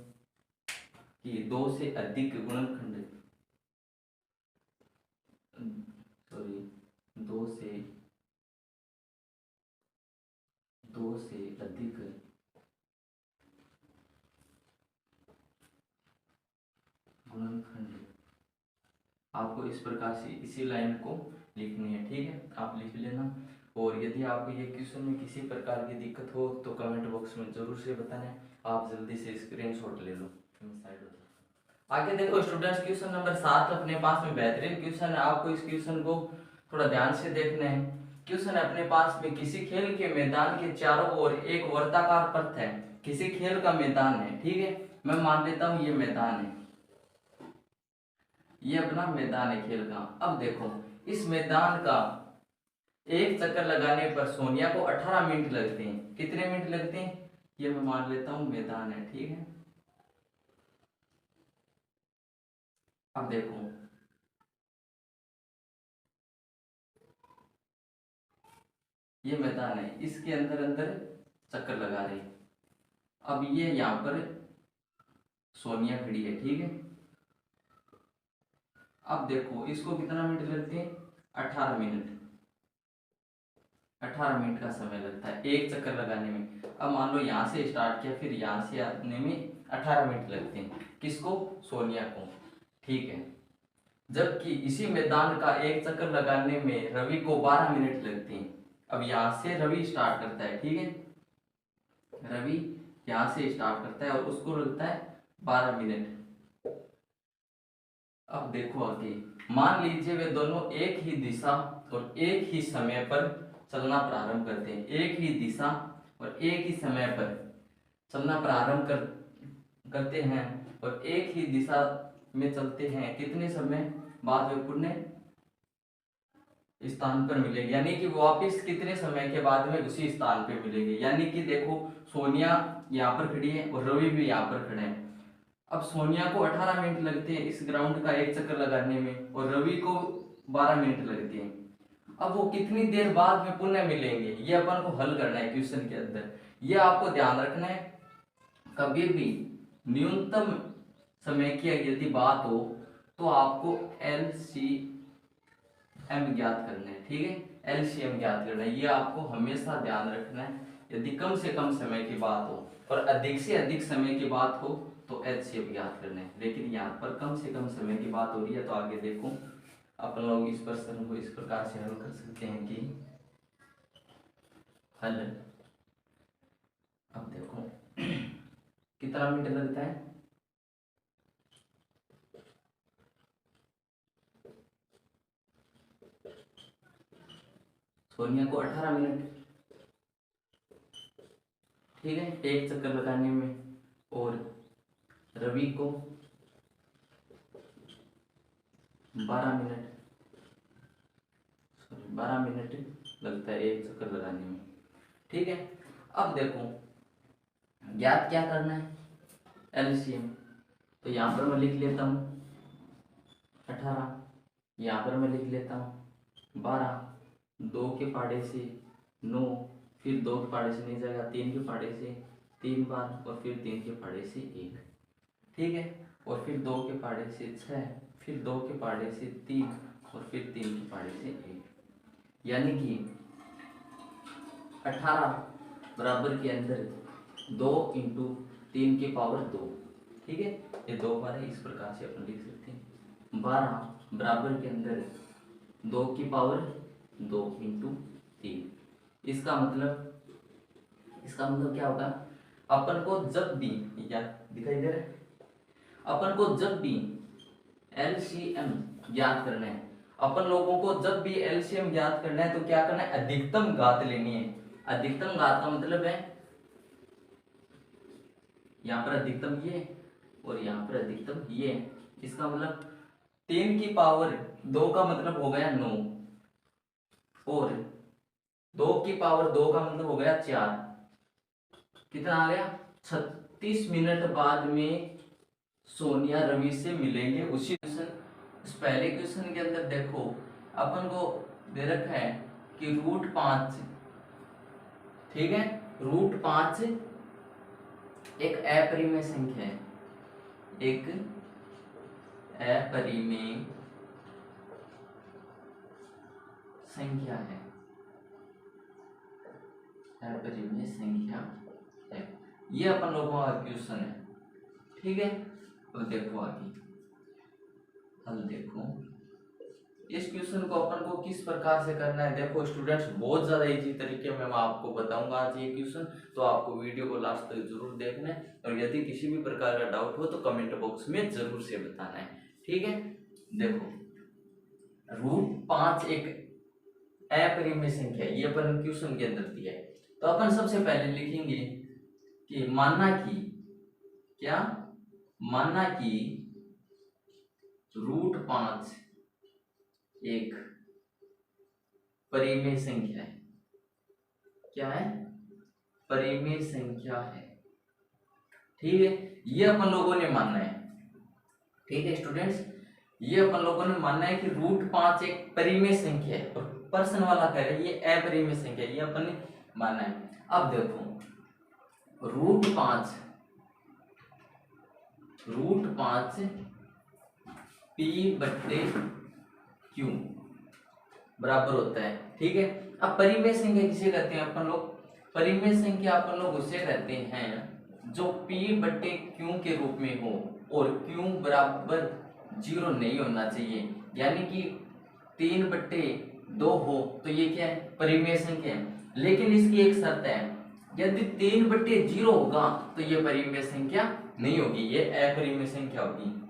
कि 2 से अधिक गुणनखंड, सॉरी 2 से अधिक गुणनखंड आपको इस प्रकार से इसी लाइन को लिखनी है। ठीक है, आप लिख लेना। और यदि आपको ये क्वेश्चन में किसी प्रकार की दिक्कत हो तो कमेंट बॉक्स में जरूर से बताना। आप जल्दी से स्क्रीनशॉट ले लो। आगे देखो स्टूडेंट्स, क्वेश्चन नंबर 7 अपने पास में बेहतरीन क्वेश्चन है। आपको इस क्वेश्चन को थोड़ा ध्यान से देखना है। क्वेश्चन अपने पास में किसी खेल के मैदान के चारों ओर एक वर्ताकार पथ है। किसी खेल का मैदान है, ठीक है, मैं मान लेता हूं ये मैदान है, ये अपना मैदान है खेल का। अब देखो इस मैदान का एक चक्कर लगाने पर सोनिया को 18 मिनट लगते हैं। कितने मिनट लगते हैं, ये मैं मान लेता हूं मैदान है। ठीक है, अब देखो ये मैदान है, इसके अंदर अंदर चक्कर लगा रही। अब ये यहाँ पर सोनिया खड़ी है। ठीक है, अब देखो इसको कितना मिनट लगते हैं, 18 मिनट। 18 मिनट का समय लगता है एक चक्कर लगाने में। अब मान लो यहाँ से स्टार्ट किया, फिर यहाँ से आने में 18 मिनट लगते हैं। किसको, सोनिया को। ठीक है, जबकि इसी मैदान का एक चक्कर लगाने में रवि को 12 मिनट लगते हैं। अब यहाँ से रवि स्टार्ट करता है। ठीक है, रवि यहाँ से स्टार्ट करता है और उसको लगता है 12 मिनट। अब देखो आगे, मान लीजिए वे दोनों एक ही दिशा और एक ही समय पर चलना प्रारंभ करते हैं। एक ही दिशा और एक ही समय पर चलना प्रारंभ करते हैं और एक ही दिशा में चलते हैं। कितने समय बाद वे पुण्य स्थान पर मिलेंगे, यानी कि वापिस कितने समय के बाद में उसी स्थान पे मिलेंगे। यानी कि देखो सोनिया यहाँ पर खड़ी है और रवि भी यहाँ पर खड़े हैं। अब सोनिया को 18 मिनट लगते हैं इस ग्राउंड का एक चक्कर लगाने में और रवि को 12 मिनट लगते हैं। अब वो कितनी देर बाद में पुनः मिलेंगे, ये अपन को हल करना है क्वेश्चन के अंदर। ये आपको ध्यान रखना है, कभी भी न्यूनतम समय की यदि बात हो तो आपको LCM ज्ञात करना है। ठीक है, LCM ज्ञात करना है, ये आपको हमेशा ध्यान रखना है। यदि कम से कम समय की बात हो और अधिक से अधिक समय की बात हो तो HCF ज्ञात करना है। लेकिन यहाँ पर कम से कम समय की बात हो रही है, तो आगे देखो अपन लोग इस प्रश्न को इस प्रकार से हल कर सकते हैं कि हल, अब देखो कितना मिनट लगता है, सोनिया को 18 मिनट। ठीक है, एक चक्कर लगाने में, और रवि को 12 मिनट, सॉरी 12 मिनट लगता है एक चक्कर लगाने में। ठीक है, अब देखो ज्ञात क्या करना है, LCM। तो यहाँ पर मैं लिख लेता हूँ 18, यहाँ पर मैं लिख लेता हूँ 12, 2 के पाड़े से 9, फिर 2 के पाड़े से नहीं जाएगा, 3 के पाड़े से 3 बार, और फिर 3 के पाड़े से 1। ठीक है, और फिर 2 के पाड़े से 6, फिर 2 के पाड़े से 3, और फिर 3 के पाड़े से 1। यानी कि 18 बराबर के अंदर 2 इंटू 3 की पावर 2। ठीक है, ये 2 बार है, इस प्रकार से अपन लिख सकते हैं। 12 बराबर के अंदर 2 की पावर 2 इंटू 3। इसका मतलब क्या होगा, अपन को जब भी, क्या दिखाई दे रहा है, अपन को जब भी एलसीएम ज्ञात करना है, अपन लोगों को जब भी एलसीएम ज्ञात करना है तो क्या करना है, अधिकतम घात लेनी है। अधिकतम घात का मतलब है यहाँ पर अधिकतम ये और यहाँ पर अधिकतम ये। इसका मतलब 3 की पावर 2 का मतलब हो गया 9 और 2 की पावर 2 का मतलब हो गया 4। कितना आ गया, 36 मिनट बाद में सोनिया रवि से मिलेंगे। उसी क्वेश्चन, इस पहले क्वेश्चन के अंदर देखो अपन को दे रखा है कि √5, ठीक है, √5 एक अपरिमेय संख्या है, एक अपरिमेय संख्या है, अपरिमेय संख्या है। ये अपन लोगों का क्वेश्चन है, ठीक है। तो देखो आगे हल देखो, इस क्वेश्चन को अपन को किस प्रकार से करना है। देखो स्टूडेंट्स, बहुत ज्यादा इजी तरीके में मैं आपको बताऊंगा आज ये क्वेश्चन, तो आपको वीडियो को लास्ट तक जरूर देखना है। और यदि किसी भी प्रकार का डाउट हो तो कमेंट बॉक्स में जरूर से बताना है, ठीक है। देखो √5 एक अपरिमेय संख्या, ये अपन क्वेश्चन के अंदर दिया है। तो अपन सबसे पहले लिखेंगे कि माना कि, क्या माना कि √5 एक परिमेय संख्या है। क्या है, परिमेय संख्या है, ठीक है। ये अपन लोगों ने मानना है, ठीक है स्टूडेंट्स, ये अपन लोगों ने मानना है कि √5 एक परिमेय संख्या है और प्रश्न वाला कह रहा है ये अपरिमेय संख्या है, ये अपन ने मानना है। अब देखो √5 p/q बराबर होता है, ठीक है। अब परिमेय संख्या किसे कहते हैं अपन लोग, परिमेय संख्या अपन लोग उसे कहते हैं जो p/q के रूप में हो और q बराबर 0 नहीं होना चाहिए, यानी कि 3/2 हो तो ये क्या है, परिमेय संख्या है। लेकिन इसकी एक शर्त है, यदि 3/0 होगा तो ये परिमेय संख्या नहीं होगी, ये अपरिमेय संख्या होगी।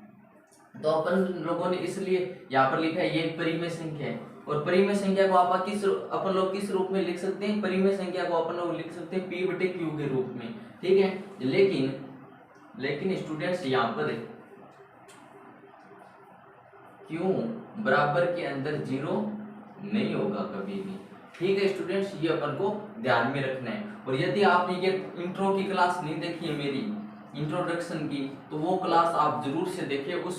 तो अपन लोगों ने इसलिए यहाँ पर लिखा है ये परिमेय संख्या है। और परिमेय संख्या को अपन लोग किस रूप में लिख सकते हैं, परिमेय संख्या को अपन लोग लिख सकते हैं p/q के रूप में, ठीक है। लेकिन स्टूडेंट्स यहाँ पर q बराबर के अंदर 0 नहीं होगा कभी भी, ठीक है स्टूडेंट्स, ये अपन को ध्यान में रखना है। और यदि आपने ये इंट्रो की क्लास नहीं देखी है मेरी इंट्रोडक्शन की, तो वो क्लास आप जरूर से देखिए। उस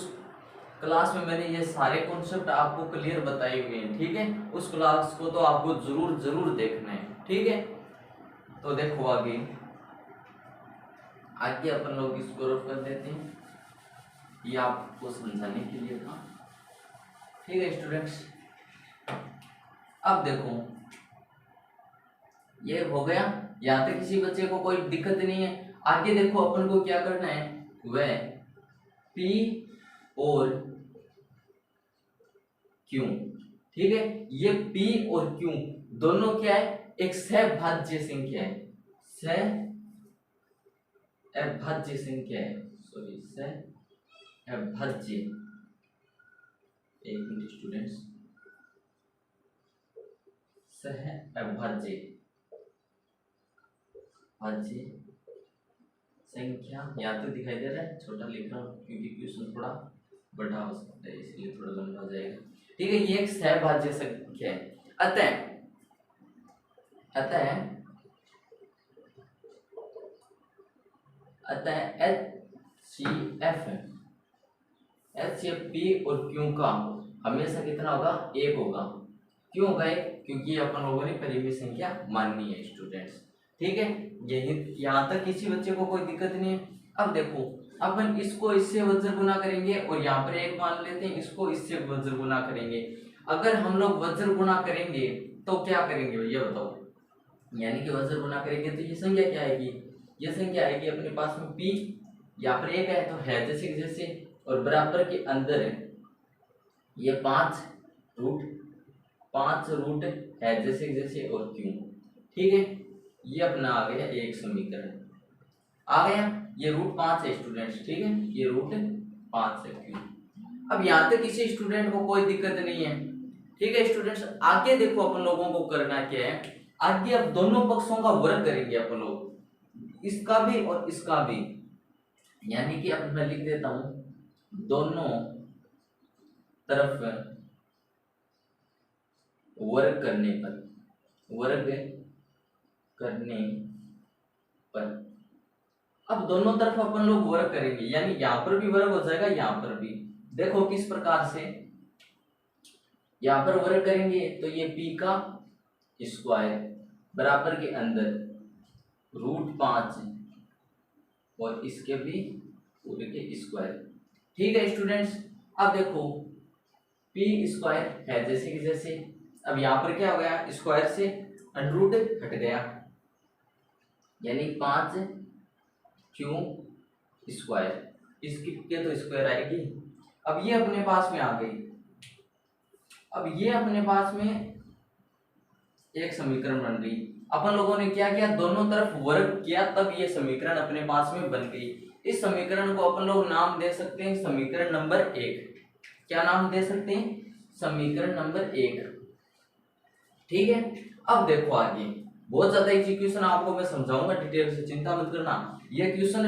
क्लास में मैंने ये सारे कॉन्सेप्ट आपको क्लियर बताए हुए हैं, ठीक है। उस क्लास को तो आपको जरूर देखना है, ठीक है। तो देखो आगे अपन लोग इसको रफ कर देते हैं, ये आपको समझाने के लिए था, ठीक है स्टूडेंट्स। अब देखो ये हो गया, यहाँ तक किसी बच्चे को कोई दिक्कत नहीं है। आगे देखो अपन को क्या करना है, वह p और q, ठीक है। ये p और q दोनों क्या है, एक सहभाज्य संख्या है, सहअभाज्य संख्या है, सॉरी सहअभाज्य, एक मिनट स्टूडेंट्स, सहअभाज्य संख्या, यहाँ तो दिखाई दे रहा है, छोटा लिख रहा हूँ क्योंकि क्वेश्चन थोड़ा बड़ा हो सकता है, इसलिए थोड़ा लंबा हो जाएगा, ठीक है। ये एक सहभाज्य संख्या है। अतः HCF p और q का हमेशा कितना होगा, 1 होगा। क्यों होगा 1, क्योंकि ये अपन लोगों ने परिमेय संख्या माननी है स्टूडेंट्स, ठीक है। यही यहाँ तक किसी बच्चे को कोई दिक्कत नहीं है। अब देखो अपन इसको इससे वज्र गुना करेंगे और यहाँ पर 1 मान लेते हैं, इसको इससे वज्र गुना करेंगे। अगर हम लोग वज्र गुना करेंगे तो क्या करेंगे ये बताओ, यानी कि वज्र गुना करेंगे तो ये संख्या क्या आएगी, ये संख्या आएगी अपने पास में p, यहाँ पर 1 है तो है जैसे और बराबर के अंदर ये 5 रूट है जैसे और q, ठीक है। ये अपना आ गया एक समीकरण, आ गया, ये √5 है स्टूडेंट्स, ठीक है, ये √5 है क्यों। अब यहाँ तक किसी स्टूडेंट को कोई दिक्कत नहीं है, ठीक है स्टूडेंट्स। आगे देखो अपन लोगों को करना क्या है, आगे अब दोनों पक्षों का वर्ग करेंगे अपन लोग, इसका भी और इसका भी, यानी कि अब मैं लिख देता हूं दोनों तरफ वर्ग करने पर, वर्ग करने पर। अब दोनों तरफ अपन लोग वर्ग करेंगे, यानी यहां पर भी वर्ग हो जाएगा, यहां पर भी। देखो किस प्रकार से, यहां पर वर्ग करेंगे तो ये p का स्क्वायर बराबर के अंदर √5 और इसके भी पूरे के स्क्वायर, ठीक है स्टूडेंट्स। अब देखो p स्क्वायर है जैसे कि जैसे, अब यहाँ पर क्या हो गया, स्क्वायर से अंडर हट गया, यानी 5 स्क्वायर, इसकी के तो स्क्वायर आएगी। अब ये अपने पास में आ गई, अब ये अपने पास में एक समीकरण बन गई। अपन लोगों ने क्या किया, दोनों तरफ वर्ग किया, तब ये समीकरण अपने पास में बन गई। इस समीकरण को अपन लोग नाम दे सकते हैं समीकरण नंबर 1। क्या नाम दे सकते हैं, समीकरण नंबर 1, ठीक है। अब देखो आगे बहुत ज्यादा इजी क्वेश्चन आपको मैं समझाऊंगा डिटेल से, चिंता मत करना। ये क्वेश्चन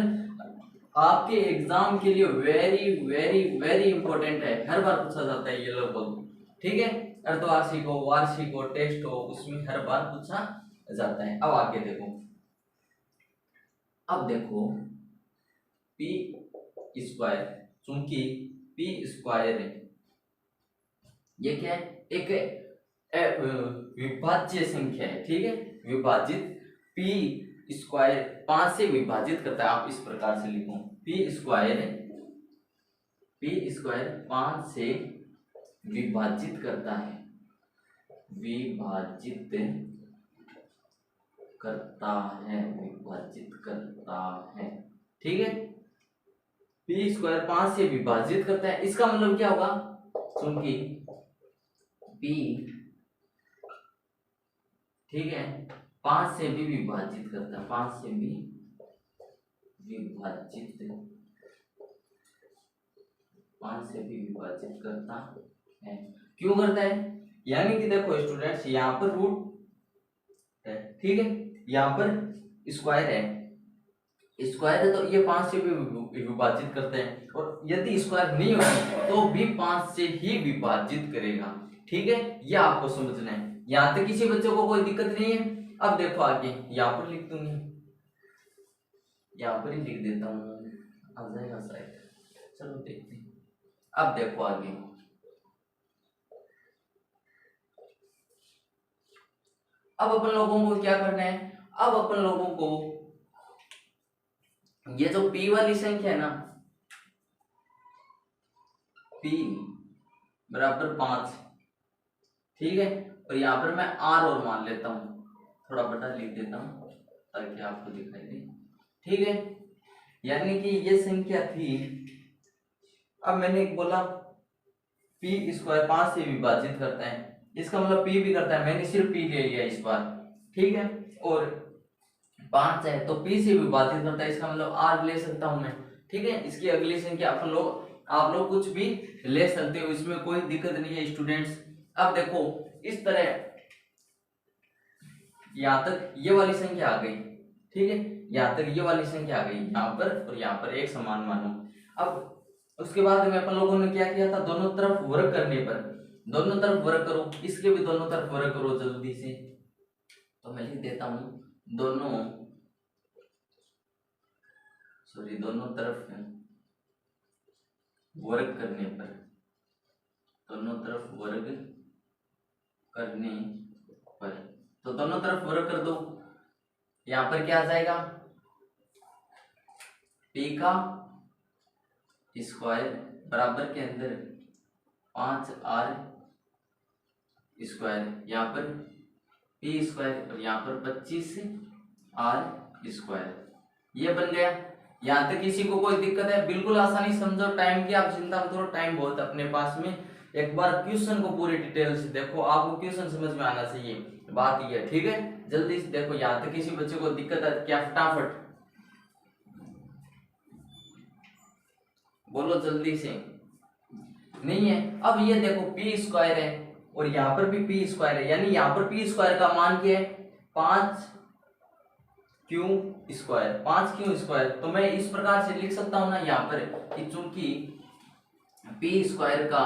आपके एग्जाम के लिए वेरी वेरी वेरी इंपॉर्टेंट है, हर बार पूछा जाता है ये लगभग, ठीक है। अर्धवार्षिक हो, वार्षिक हो, टेस्ट हो, उसमें हर बार पूछा जाता है। अब आगे देखो, अब देखो p स्क्वायर, चूंकि p स्क्वायर है, ये क्या है, एक विभाज्य संख्या है, ठीक है, विभाजित p स्क्वायर 5 से विभाजित करता है। आप इस प्रकार से लिखो, p स्क्वायर 5 से विभाजित करता है, विभाजित करता है, विभाजित करता है, ठीक है। p स्क्वायर 5 से विभाजित करता है, इसका मतलब क्या होगा, क्योंकि p, ठीक है, 5 से भी विभाजित करता है, 5 से भी विभाजित, 5 से भी विभाजित करता है। क्यों करता है, यानी कि देखो स्टूडेंट्स, यहाँ पर रूट है, ठीक है, यहाँ पर स्क्वायर है, स्क्वायर है तो ये 5 से भी विभाजित करते हैं, और यदि स्क्वायर नहीं होगी तो भी 5 से ही विभाजित करेगा, ठीक है। ये आपको समझना है, यहाँ तक किसी बच्चे को कोई दिक्कत नहीं है। अब देखो आगे, यहाँ पर लिख दूंगी, यहाँ पर ही लिख देता हूँ, आ जाएगा शायद, चलो देखते हैं। अब देखो आगे, अब अपन लोगों को क्या करना है, अब अपन लोगों को ये जो p वाली संख्या है ना, p बराबर 5, ठीक है, और यहाँ पर मैं r और मान लेता हूं, थोड़ा बड़ा लिख देता हूं ताकि आपको दिखाई दे, ठीक है। यानी कि ये संख्या थी, अब मैंने बोला p स्क्वायर 5 से विभाजित करता है, इसका मतलब p भी करता है, मैंने सिर्फ p ले लिया इस बार, ठीक है, और 5 है तो p से विभाजित करता है, इसका मतलब r ले सकता हूं मैं, ठीक है। इसकी अगली संख्या अपन लोग, आप लोग कुछ भी ले सकते हो, इसमें कोई दिक्कत नहीं है स्टूडेंट्स। अब देखो इस तरह यहाँ तक ये वाली संख्या आ गई, ठीक है, यहाँ तक ये वाली संख्या आ गई, यहाँ पर और यहाँ पर एक समान मानो। अब उसके बाद में अपन लोगों ने क्या किया था, दोनों तरफ वर्ग करने पर, दोनों तरफ वर्ग करो, इसके भी दोनों तरफ वर्ग करो जल्दी से, तो मैं लिख देता हूं दोनों तरफ वर्ग करने पर, दोनों तरफ वर्ग करने पर, तो दोनों तरफ वर्ग कर दो, यहां पर क्या आ जाएगा, p का स्क्वायर बराबर के अंदर 5r स्क्वायर, यहाँ पर p स्क्वायर और यहाँ पर 25r स्क्वायर, ये बन गया। यहाँ तक किसी को कोई दिक्कत है, बिल्कुल आसानी समझो, टाइम की आप चिंता मत करो, टाइम बहुत अपने पास में। एक बार क्वेश्चन को पूरी डिटेल से देखो, आपको क्वेश्चन समझ में आना चाहिए, बात ये है, ठीक है। जल्दी से देखो, यहाँ तक किसी बच्चे को दिक्कत है क्या, फटाफट बोलो जल्दी से। नहीं है। अब ये देखो पी स्क्वायर है और यहाँ पर भी पी स्क्वायर है, यानी यहाँ पर पी स्क्वायर का मान क्या है 5 क्यू स्क्वायर, 5 क्यू स्क्वायर। तो मैं इस प्रकार से लिख सकता हूं ना यहाँ पर कि चूंकि पी स्क्वायर का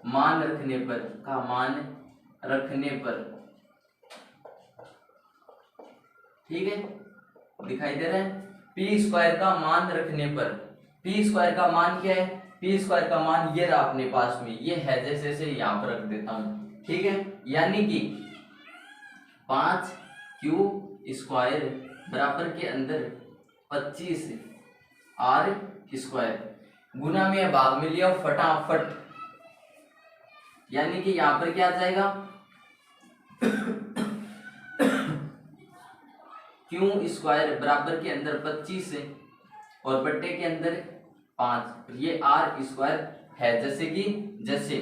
मान रखने पर ठीक है, दिखाई दे रहा है, पी स्क्वायर का मान रखने पर, पी स्क्वायर का मान क्या है, पी स्क्वायर का मान ये रहा अपने पास में, ये है जैसे जैसे यहाँ पर रख देता हूं, ठीक है, यानी कि 5 क्यू स्क्वायर बराबर के अंदर 25 आर स्क्वायर गुना में भाग में लिया फटाफट, यानी कि यहां पर क्या आ जाएगा क्यू स्क्वायर बराबर के अंदर 25 और बट्टे के अंदर 5, ये आर स्क्वायर है जैसे कि जैसे,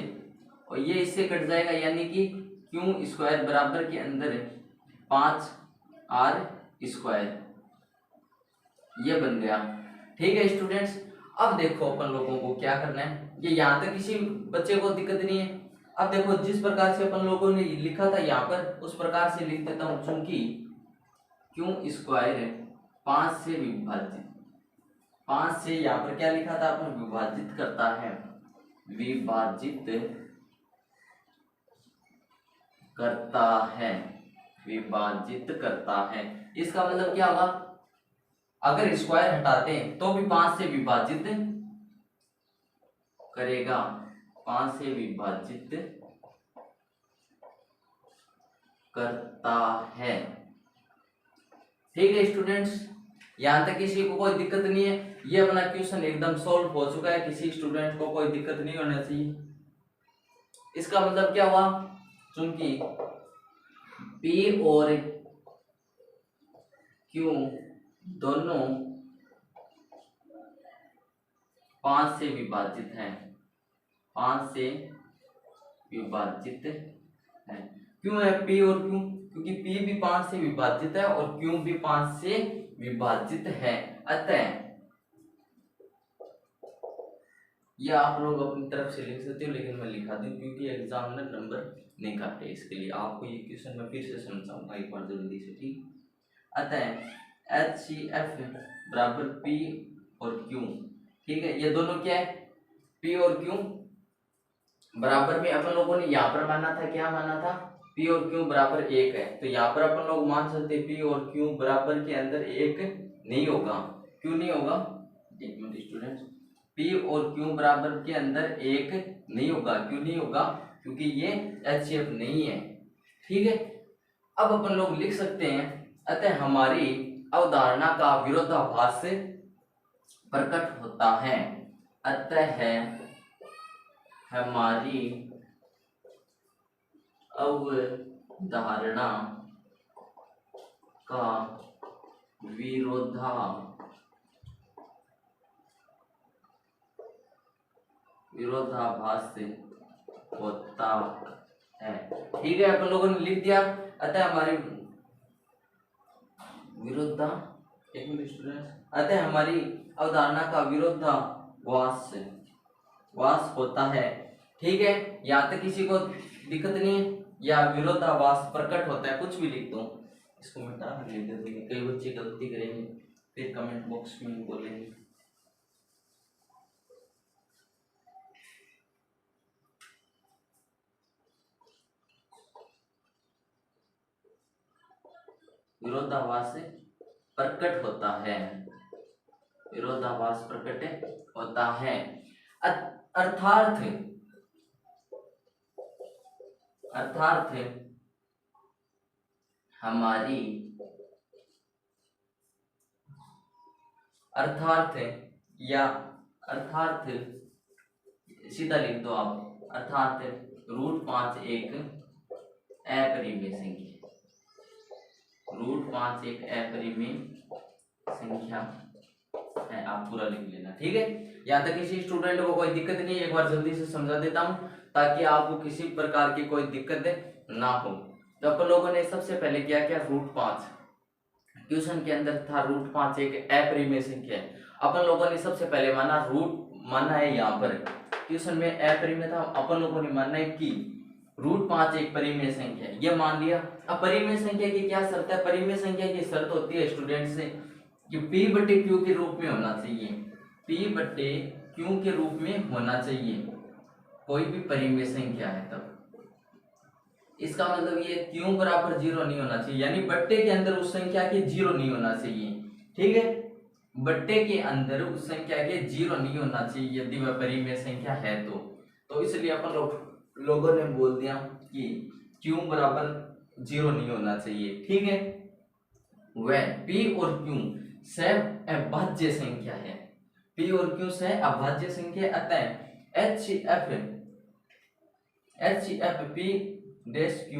और ये इससे कट जाएगा, यानी कि क्यू स्क्वायर बराबर के अंदर 5 आर स्क्वायर, ये बन गया। ठीक है स्टूडेंट्स, अब देखो अपन लोगों को क्या करना है, ये यहाँ तक किसी बच्चे को दिक्कत नहीं है। अब देखो जिस प्रकार से अपन लोगों ने लिखा था यहाँ पर उस प्रकार से लिख देता हूँ, चूंकि क्यू स्क्वायर 5 से विभाजित, 5 से यहाँ पर क्या लिखा था अपन, विभाजित करता है, विभाजित करता है। इसका मतलब क्या होगा, अगर स्क्वायर हटाते हैं तो भी 5 से विभाजित करेगा, 5 से विभाजित करता है। ठीक है स्टूडेंट्स, यहां तक किसी को कोई दिक्कत नहीं है, ये अपना क्वेश्चन एकदम सॉल्व हो चुका है, किसी स्टूडेंट को कोई दिक्कत नहीं होना चाहिए। इसका मतलब क्या हुआ, चूंकि P और Q दोनों 5 से विभाजित है, 5 से विभाजित है। क्यों है P और Q, क्योंकि P भी 5 से विभाजित है और Q भी 5 से विभाजित है। अतः यह आप लोग अपनी तरफ से लिख सकते हो, लेकिन मैं लिखा दूं क्योंकि एग्जामिनर नंबर नहीं काटे, इसके लिए आपको ये क्वेश्चन मैं फिर से समझाऊंगा एक बार जल्दी से, ठीक। अतः HCF बराबर P और Q, ठीक है, ये दोनों क्या है, P और Q बराबर में अपन लोगों ने यहाँ पर माना था, क्या माना था, P और Q बराबर 1 है, तो यहाँ पर अपन लोग मान सकते P और Q बराबर के अंदर 1 नहीं होगा। क्यों नहीं होगा, एक मिनट स्टूडेंट्स, P और Q बराबर के अंदर 1 नहीं होगा, क्यों नहीं होगा, क्योंकि ये HCF नहीं है। ठीक है, अब अपन लोग लिख सकते हैं, अतः हमारी अवधारणा का विरोधाभास प्रकट होता है, अतः हमारी अवधारणा का विरोधाभास होता है। ठीक है, अपन लोगों ने लिख दिया, अतः हमारी अतः हमारी अवधारणा का विरोधाभास होता है। ठीक है, यहाँ तक किसी को दिक्कत नहीं है, या विरोधाभास प्रकट होता है, कुछ भी लिख दो, इसको मिटा लिख देंगे, कई बच्चे गलती करेंगे फिर कमेंट बॉक्स में बोलेंगे। विरोधाभास प्रकट होता है, विरोधाभास प्रकट होता है, अर्थात हमारी अर्थात सीधा लिख दो आप, अर्थात √5 एक अपरिमेय संख्या, √5 एक अपरिमेय संख्या है, आप पूरा लिख लेना। ठीक है, यहाँ तक किसी स्टूडेंट को कोई दिक्कत नहीं है, एक बार जल्दी से समझा देता हूँ ताकि आपको किसी प्रकार की कोई दिक्कत ना हो। तो अपन लोगों ने सबसे पहले क्या किया, √5 क्वेश्चन के अंदर था, √5 एक अपरिमेय संख्या है। अपन लोगों ने सबसे पहले माना रूट माना है, यहाँ पर क्वेश्चन में अपरिमेय था, अपन लोगों ने माना है कि √5 एक परिमेय संख्या है, ये मान लिया। अब परिमेय संख्या की क्या शर्त है? परिमेय संख्या की शर्त होती है स्टूडेंट से कि P/Q के रूप में होना चाहिए, P/Q के रूप में होना चाहिए कोई भी परिमेय संख्या है तब। इसका मतलब ये Q बराबर 0 नहीं होना चाहिए, यानी बट्टे के अंदर उस संख्या के 0 नहीं होना चाहिए, ठीक है। बट्टे के अंदर उस संख्या के 0 नहीं होना चाहिए यदि वह परिमेय संख्या है तो इसलिए अपन लोगों ने बोल दिया कि Q बराबर 0 नहीं होना चाहिए, ठीक है। वह P और Q सहअभाज्य संख्या है, P और Q सहअभाज्य संख्या, अतः HCF P-Q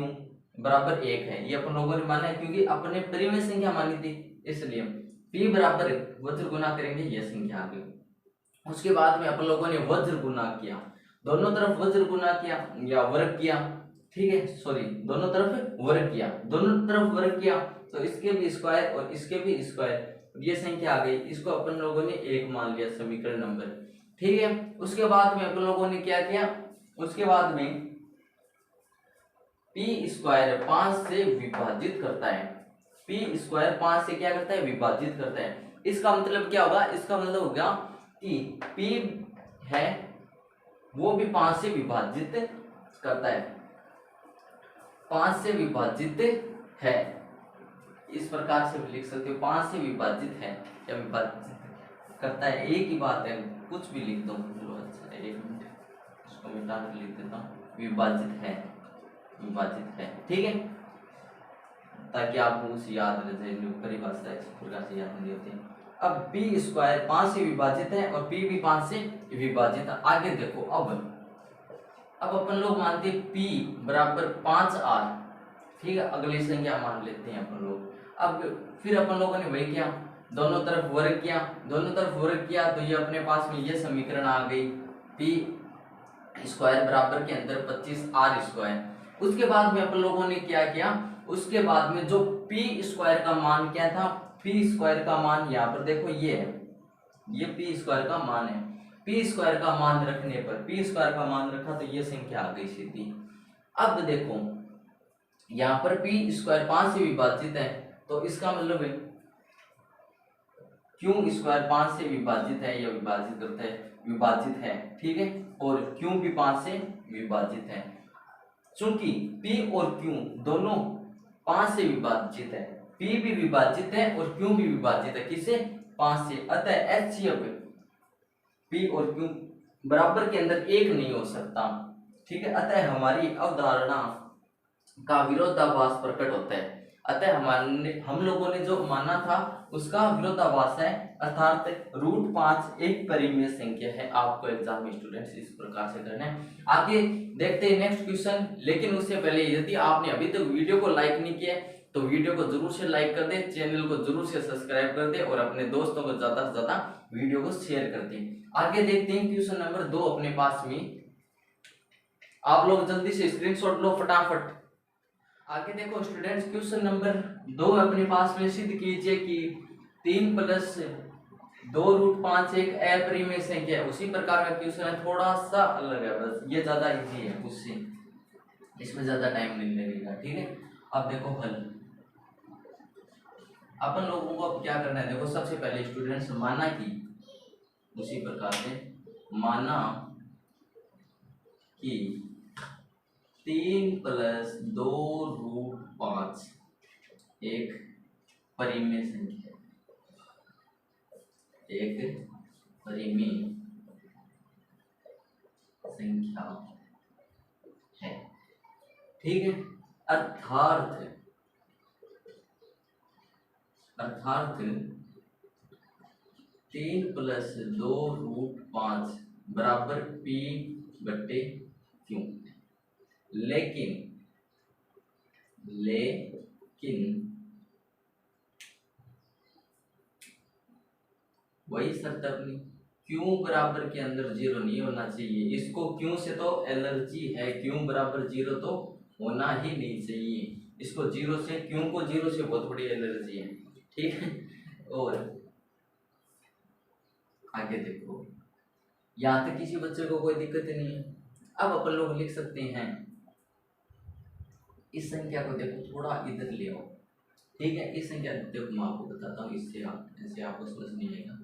बराबर 1 है, ये अपन लोगों ने माना है क्योंकि अपने परिमेय संख्या मानी थी, इसलिए P बराबर वज्र गुना करेंगे, यह संख्या आ गई। उसके बाद में अपन लोगों ने वज्र गुना किया, दोनों तरफ वज्र गुना किया या वर्ग किया, ठीक है, सॉरी दोनों तरफ वर्ग किया, दोनों तरफ वर्ग किया तो इसके भी स्क्वायर और इसके भी स्क्वायर, ये संख्या आ गई, इसको अपन लोगों ने 1 मान लिया समीकरण नंबर, ठीक है। उसके बाद में अपन लोगों ने क्या किया? उसके बाद में p² 5 से विभाजित करता है, p² 5 से क्या करता है? विभाजित करता है। इसका मतलब क्या होगा? इसका मतलब होगा कि p है वो भी 5 से विभाजित करता है, 5 से विभाजित है, इस प्रकार से भी लिख सकते हो, 5 से विभाजित है या विभाजित करता है, एक ही बात है, कुछ भी लिख दो। चलो अच्छा, 1 मिनट इसको मिटा कर लिख देता हूँ, विभाजित है, विभाजित है, ठीक है, ताकि आपको उसे याद रह जाए, परिभाषा इस प्रकार से याद नहीं होती। अब p² 5 से विभाजित है और p भी 5 से विभाजित है। आगे देखो, अब अपन लोग मानते हैं p बराबर 5r, ठीक है, अगली संख्या मान लेते हैं अपन लोग। अब फिर अपन लोगों ने वही किया, दोनों तरफ वर्ग किया, दोनों तरफ वर्ग किया तो ये अपने पास में ये समीकरण आ गई, p² बराबर के अंदर 25r²। उसके बाद में अपन लोगों ने क्या किया? उसके बाद में जो p² का मान क्या था? p² का मान यहाँ पर देखो, ये है, ये p² का मान है, p² का मान रखने पर, p² का मान रखा तो ये संख्या आ गई सीधी। अब देखो यहाँ पर p² 5 से विभाजित है तो इसका मतलब है Q² 5 से विभाजित है या विभाजित करता है, विभाजित है, ठीक है, और Q भी 5 से विभाजित है। चूंकि P और Q दोनों 5 से विभाजित है, P भी विभाजित है और Q भी विभाजित है, किससे? 5 से, अतः HCF P और Q बराबर के अंदर 1 नहीं हो सकता, ठीक है, अतः हमारी अवधारणा का विरोधाभास प्रकट होता है। अतः हम लोगों ने जो माना था उसका विरोधाभास है, अर्थात √5 एक परिमेय संख्या है। आपको एग्जाम में स्टूडेंट्स इस प्रकार से करना है। आगे देखते हैं नेक्स्ट क्वेश्चन, लेकिन उससे पहले यदि आपने अभी तक वीडियो को लाइक नहीं किया तो वीडियो को जरूर से लाइक कर दे, चैनल को जरूर से सब्सक्राइब कर दे और अपने दोस्तों को ज्यादा से ज्यादा वीडियो को शेयर कर दे। आगे देखते हैं क्वेश्चन नंबर 2 अपने पास में, आप लोग जल्दी से स्क्रीनशॉट लो फटाफट। आगे देखो स्टूडेंट्स, क्वेश्चन नंबर 2 अपने पास में सिद्ध कीजिए कि 3 + 2 √5 एक अपरिमेय संख्या है। उसी प्रकार का क्वेश्चन है, थोड़ा सा अलग है, बस ये ज्यादा इजी है उससे, इसमें ज्यादा टाइम नहीं लगेगा, ठीक है। अब देखो हल, अपन लोगों को अब क्या करना है? देखो सबसे पहले स्टूडेंट्स माना कि, उसी प्रकार से माना कि 3 + 2 √5 एक परिमेय संख्या, एक परिमेय संख्या है, ठीक है। अर्थात 3 + 2 √5 बराबर P/Q, लेकिन वही शर्त अपनी, Q बराबर के अंदर 0 नहीं होना चाहिए। इसको Q से तो एलर्जी है, Q बराबर 0 तो होना ही नहीं चाहिए, इसको 0 से, Q को 0 से बहुत बड़ी एलर्जी है, ठीक है। और आगे देखो, यहाँ तक किसी बच्चे को कोई दिक्कत नहीं है। अब अपन लोग लिख सकते हैं, इस संख्या को देखो थोड़ा इधर ले आओ, ठीक है। इस संख्या देखो मैं आपको बताता हूँ, इससे आप ऐसे आपको समझ नहीं आएगा।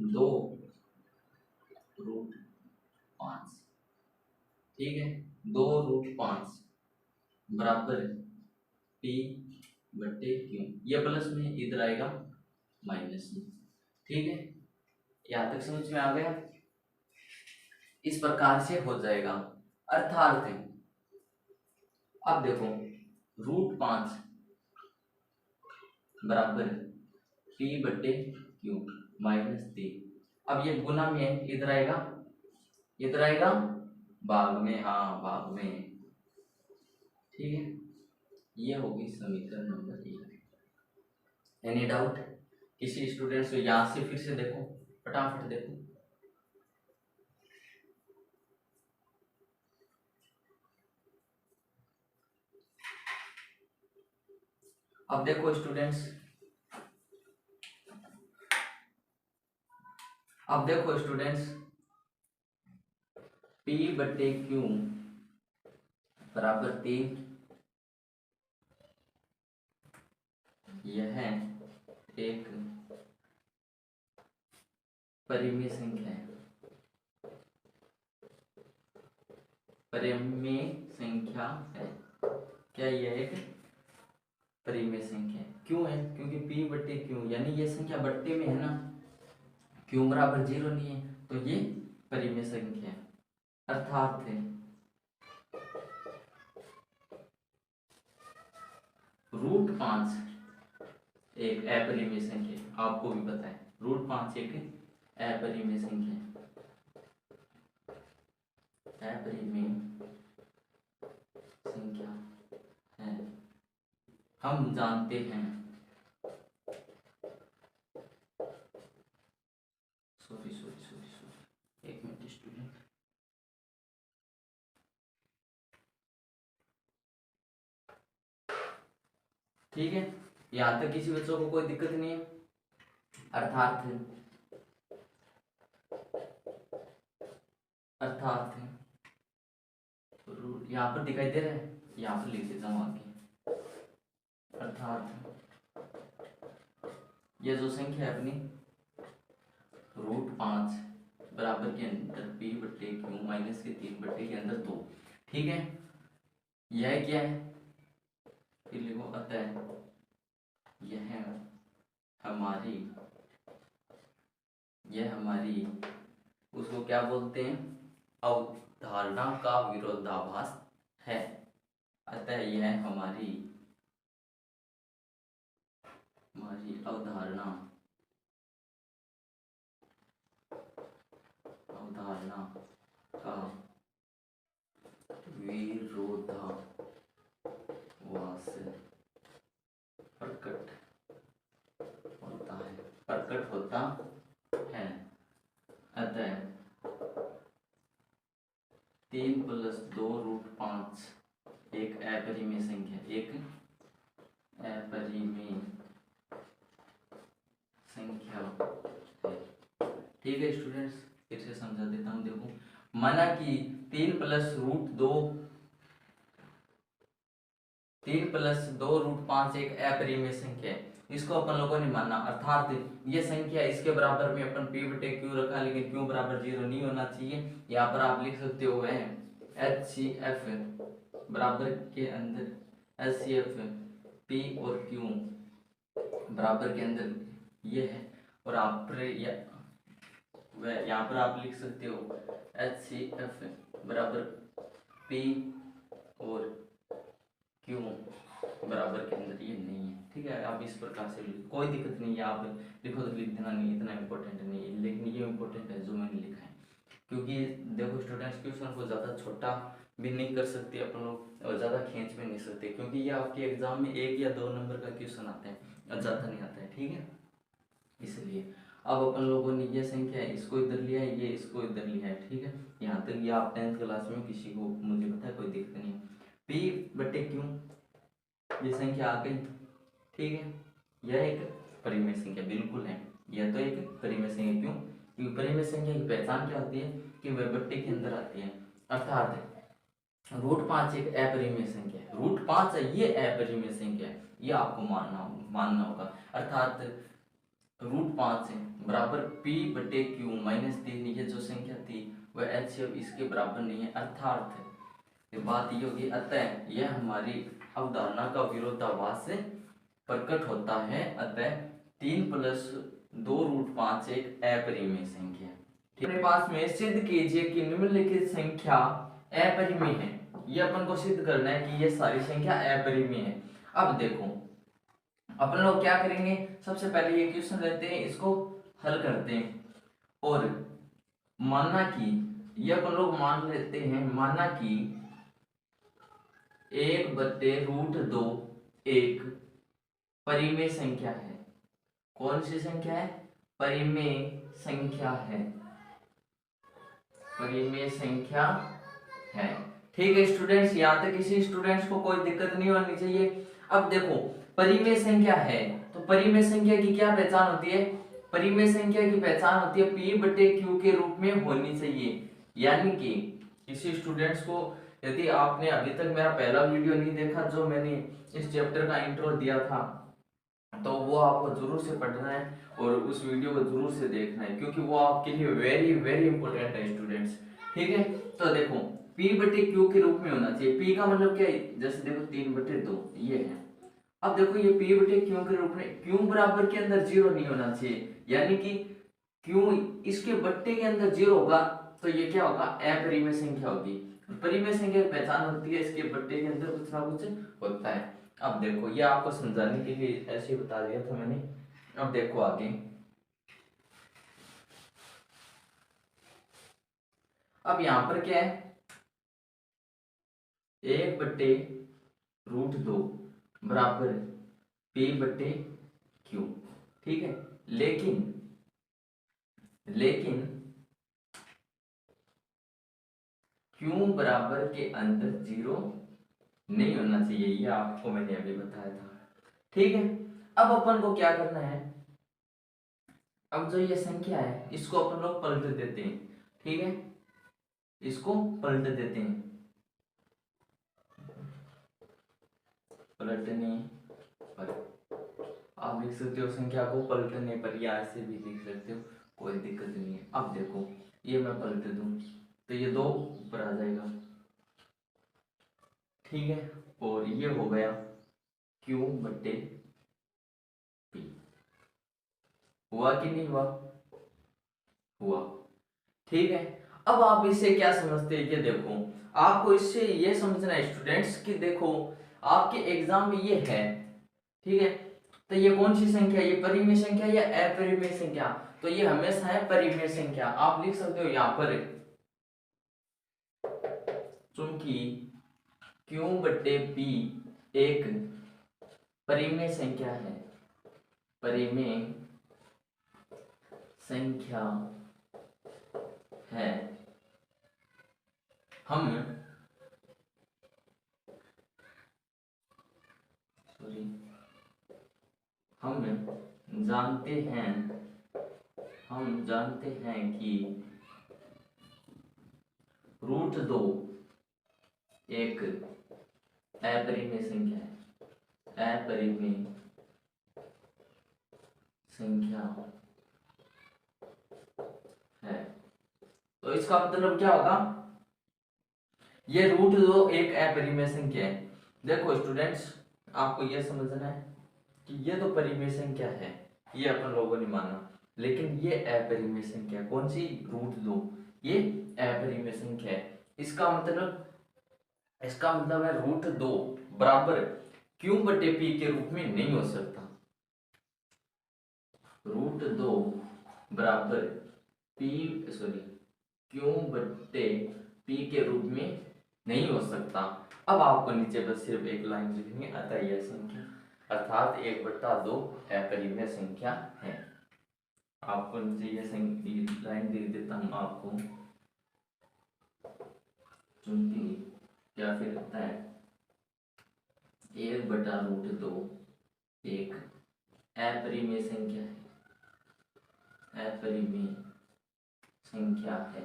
2√5, ठीक है, 2√5 बराबर P बटे Q। ये प्लस में इधर आएगा माइनस में, ठीक है। यहाँ तक समझ में आ गया। इस प्रकार से हो जाएगा। अर्थात अब देखो √5 बराबर P बटे Q -3। अब ये गुना में है, इधर आएगा, इधर आएगा भाग में, हाँ भाग में, ठीक है। ये होगी समीकरण नंबर 1। एनी डाउट किसी स्टूडेंट्स को? यहां से फिर से देखो, फटाफट देखो। अब देखो स्टूडेंट्स, अब देखो स्टूडेंट्स, P बटे Q बराबर 3, यह एक परिमेय संख्या है। परिमेय संख्या है। क्या यह एक परिमेय संख्या है? क्यों है? क्योंकि P बटे Q यानी ये संख्या बट्टे में है ना, Q बराबर 0 नहीं है, तो ये परिमेय संख्या है। अर्थात है √5 एक अपरिमेय संख्या है, आपको भी पता है √5 एक अपरिमेय संख्या है, अपरिमेय संख्या है। हम जानते हैं, सॉरी सॉरी सॉरी सॉरी, एक मिनट स्टूडेंट, ठीक है। यहाँ तक किसी बच्चों को कोई दिक्कत नहीं है। अर्थात अर्थात यहाँ पर दिखाई दे रहा है, यहाँ पर लिख देता हूँ आगे। अर्थात ये जो संख्या है अपनी √5 बराबर के अंदर P बटे Q माइनस के 3 बटे के अंदर 2, ठीक है। यह क्या है? फिर लिखो, अतः यह हमारी उसको क्या बोलते हैं, अवधारणा का विरोधाभास है। अतः यह हमारी अवधारणा का विरोधाभास प्रकट होता है। अतः 3 + 2√5 एक अपरिमेय संख्या है। ठीक है स्टूडेंट्स, फिर से समझा देता हूँ। देखो, माना कि 3 + √5 एक अपरिमेय संख्या है, इसको अपन लोगों ने माना। अर्थात ये संख्या इसके बराबर में अपन P बटे Q रखा, लेकिन Q बराबर 0 नहीं होना चाहिए। यहाँ पर आप लिख सकते हो HCF बराबर के अंदर HCF P और Q बराबर के अंदर ये है, और आप यहाँ पर आप लिख सकते हो HCF बराबर P और Q बराबर के अंदर ये नहीं है, ठीक है। आप इस प्रकार से कोई दिक्कत नहीं है, आप लिखो तो लिख देना, नहीं इतना इम्पोर्टेंट नहीं है, लेकिन ये इम्पोर्टेंट है जो मैंने लिखा है। क्योंकि देखो स्टूडेंट्स, क्वेश्चन को ज़्यादा छोटा भी नहीं कर सकते अपन लोग और ज़्यादा खींच भी नहीं सकते, क्योंकि ये आपके एग्जाम में 1 या 2 नंबर का क्वेश्चन आता है और ज़्यादा नहीं आता है, ठीक है। इसलिए अब अपन लोगों ने ये संख्या है, इसको इधर लिया है, ये इसको इधर लिया है, ठीक है। यहाँ तक ये आप 10th क्लास में किसी को मुझे पता है कोई दिक्कत नहीं। P बटे Q ये संख्या आ गई, ठीक है। यह एक परिमेय संख्या बिल्कुल है। यह तो एक परिमेय संख्या। क्यों? क्योंकि परिमेय संख्या की पहचान क्या होती है कि वह बट्टे के अंदर आती है। अर्थात √5 एक अपरिमेय संख्या है, √5 है ये अपरिमेय संख्या है, ये आपको मानना होगा। अर्थात √5 है बराबर p बटे क्यू माइनस 3, ये जो संख्या थी वह एलसीएम इसके बराबर नहीं है। अर्थात बात ये होगी, अतः यह हमारी अवधारणा का विरोधाभास से प्रकट होता है। अतः 3 + 2√5 एक अपरिमेय संख्या है। अपने पास में सिद्ध कीजिए कि निम्नलिखित संख्या अपरिमेय है। ये अपन को सिद्ध करना है कि ये सारी संख्या अपरिमेय है। अब देखो अपन लोग क्या करेंगे, सबसे पहले ये क्वेश्चन लेते हैं, इसको हल करते हैं और मानना कि ये अपन लोग मान लेते हैं, माना कि 1/√2 एक परिमेय संख्या है। कौन सी संख्या है? परिमेय संख्या है, परिमेय संख्या है। ठीक है स्टूडेंट्स, यहां तक किसी स्टूडेंट्स को कोई दिक्कत नहीं होनी चाहिए। अब देखो परिमेय संख्या है तो परिमेय संख्या की क्या पहचान होती है? परिमेय संख्या की पहचान होती है p/q के रूप में होनी चाहिए। यानी कि किसी स्टूडेंट्स को, यदि आपने अभी तक मेरा पहला वीडियो नहीं देखा जो मैंने इस चैप्टर का इंट्रो दिया था, तो वो आपको जरूर से पढ़ना है और उस वीडियो को जरूर से देखना है, क्योंकि वो आपके लिए वेरी वेरी इंपॉर्टेंट है स्टूडेंट्स। ठीक है, तो देखो p/q के रूप में होना चाहिए। p का मतलब क्या है? जैसे देखो 3/2 ये है। अब देखो ये p/q के रूप में, q बराबर के अंदर 0 नहीं होना चाहिए, यानी कि q इसके बट्टे के अंदर 0 होगा तो ये क्या होगा? अपरिमेय संख्या होगी। परिमेय संख्या की पहचान होती है इसके बट्टे के अंदर कुछ ना कुछ होता है। अब देखो ये आपको समझाने के लिए ऐसे बता दिया था मैंने। अब देखो आगे, अब यहां पर क्या है? 1/√2 बराबर p/q। ठीक है, लेकिन q बराबर के अंदर 0 नहीं होना चाहिए, ये आपको मैंने अभी बताया था। ठीक है, अब अपन को क्या करना है? अब जो ये संख्या है इसको अपन लोग पलट देते हैं। ठीक है, इसको पलट देते हैं। पलटने पर आप लिख सकते हो संख्या को पलटने पर, या ऐसे भी लिख सकते हो, कोई दिक्कत नहीं है। अब देखो ये मैं पलट दूं तो ये 2 ऊपर आ जाएगा। ठीक है, और ये हो गया q/p। हुआ कि नहीं हुआ? हुआ। ठीक है, अब आप इससे क्या समझते हैं? कि देखो आपको इससे ये समझना है स्टूडेंट्स कि देखो आपके एग्जाम में ये है, ठीक है, तो ये कौन सी संख्या? ये परिमेय संख्या या अपरिमेय संख्या? तो ये हमेशा है परिमेय संख्या। आप लिख सकते हो यहां पर, चूंकि q/p एक परिमेय संख्या है, परिमेय संख्या है, हम जानते हैं कि √2 एक अपरिमेय संख्या है, अपरिमेय संख्या है। तो इसका मतलब क्या होगा? ये √2 एक अपरिमेय संख्या है। देखो स्टूडेंट्स, आपको यह समझना है कि ये तो परिमेय संख्या है, ये अपन लोगों ने माना, लेकिन ये अपरिमेय संख्या कौन सी? √2 ये अपरिमेय संख्या है। इसका मतलब है √2 बराबर q/p के रूप में नहीं हो सकता। √2 बराबर q/p के रूप में नहीं हो सकता। अब आपको नीचे बस सिर्फ एक लाइन लिखनी है, अतः यह संख्या अर्थात 1/2 अपरिमेय संख्या है। आपको नीचे यह लाइन दे देता हूं आपको, चूंकि क्या फिर होता है 1/√2 एक अपरिमेय संख्या है, अपरिमेय संख्या है।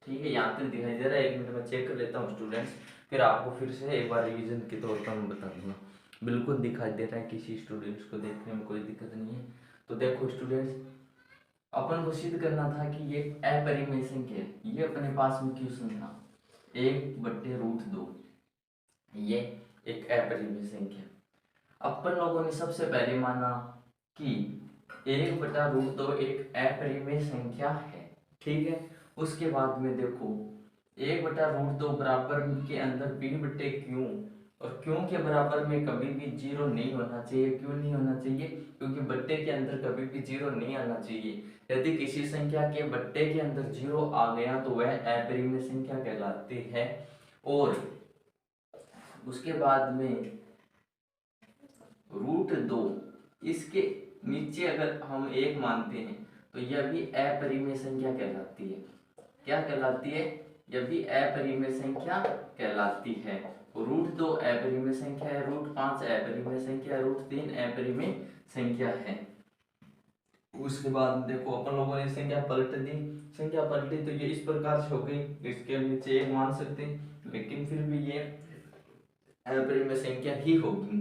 ठीक है, यहाँ तक दिखाई दे रहा है। एक मिनट में चेक कर लेता हूँ स्टूडेंट्स, फिर आपको फिर से एक बार रिवीजन के तौर पर मैं बता दूंगा। बिल्कुल दिखाई दे रहा है, किसी स्टूडेंट्स को देखने में कोई दिक्कत नहीं है। तो देखो स्टूडेंट्स, अपन को सिद्ध करना था कि ये अपरिमेय संख्या है। ये अपने पास में क्वेश्चन था 1/√2, ये एक अपरिमेय संख्या। अपन लोगों ने सबसे पहले माना कि 1/√2 एक अपरिमेय संख्या है। ठीक है, उसके बाद में देखो 1/√2 बराबर के अंदर p/q, और क्यों के बराबर में कभी भी जीरो नहीं होना चाहिए। क्यों नहीं होना चाहिए? क्योंकि बट्टे के अंदर कभी भी जीरो नहीं आना चाहिए। यदि किसी संख्या के बट्टे के अंदर जीरो आ गया तो वह अपरिमेय संख्या कहलाती है। और उसके बाद में √2, इसके नीचे अगर हम 1 मानते हैं तो यह भी अपरिमेय संख्या कहलाती है। क्या कहलाती है? यह भी अपरिमेय संख्या कहलाती है। √2 अपरिमेय संख्या है, √5 अपरिमेय संख्या है, √3 अपरिमेय संख्या है। उसके बाद देखो अपन लोगों ने संख्या पलट दी। संख्या पलटी तो ये इस प्रकार से हो गई, इसके नीचे 1 मान सकते हैं, लेकिन फिर भी ये अपरिमेय संख्या ही होगी।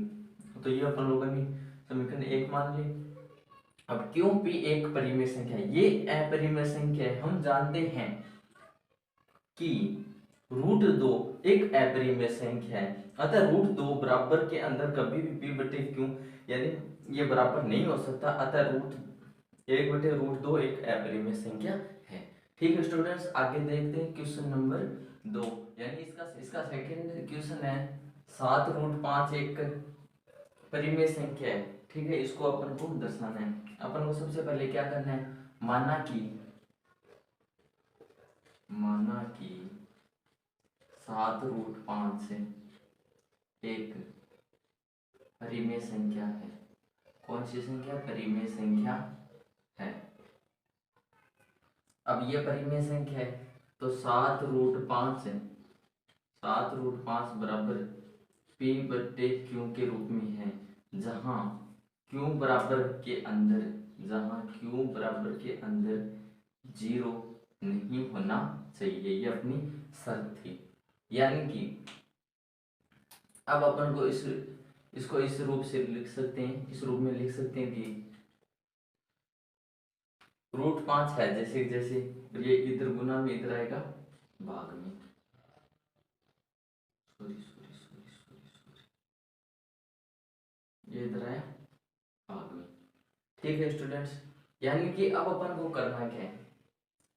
तो ये अपन लोगों ने समीकरण 1 मान ली। अब क्यों p एक परिमेय संख्या है? ये अपरिमेय संख्या है। हम जानते हैं कि √2 एक अपरिमेय संख्या है, अतः √2 बराबर के अंदर कभी भी p/q यानी ये बराबर नहीं हो सकता, अतः 1/√2 एक अपरिमेय संख्या है। ठीक है स्टूडेंट्स, आगे देखते हैं क्वेश्चन नंबर 2, यानी इसका सेकंड क्वेश्चन है 7√5 एक परिमेय संख्या है। ठीक है, इसको अपन को दर्शाना है। अपन को सबसे पहले क्या करना है? माना कि 7√5 एक परिमेय संख्या है। कौन सी संख्या? परिमेय संख्या है। अब ये परिमेय संख्या है तो 7√5 बराबर p/q के रूप में है, जहां q बराबर के अंदर जीरो नहीं होना चाहिए। ये अपनी शर्त थी। यानी कि अब अपन को इसको इस रूप से लिख सकते हैं, इस रूप में लिख सकते हैं कि √5 है, जैसे जैसे ये इधर गुना में इधर आएगा भाग में, ये इधर आया भाग में। ठीक है स्टूडेंट्स, यानी कि अब अपन को करना क्या है?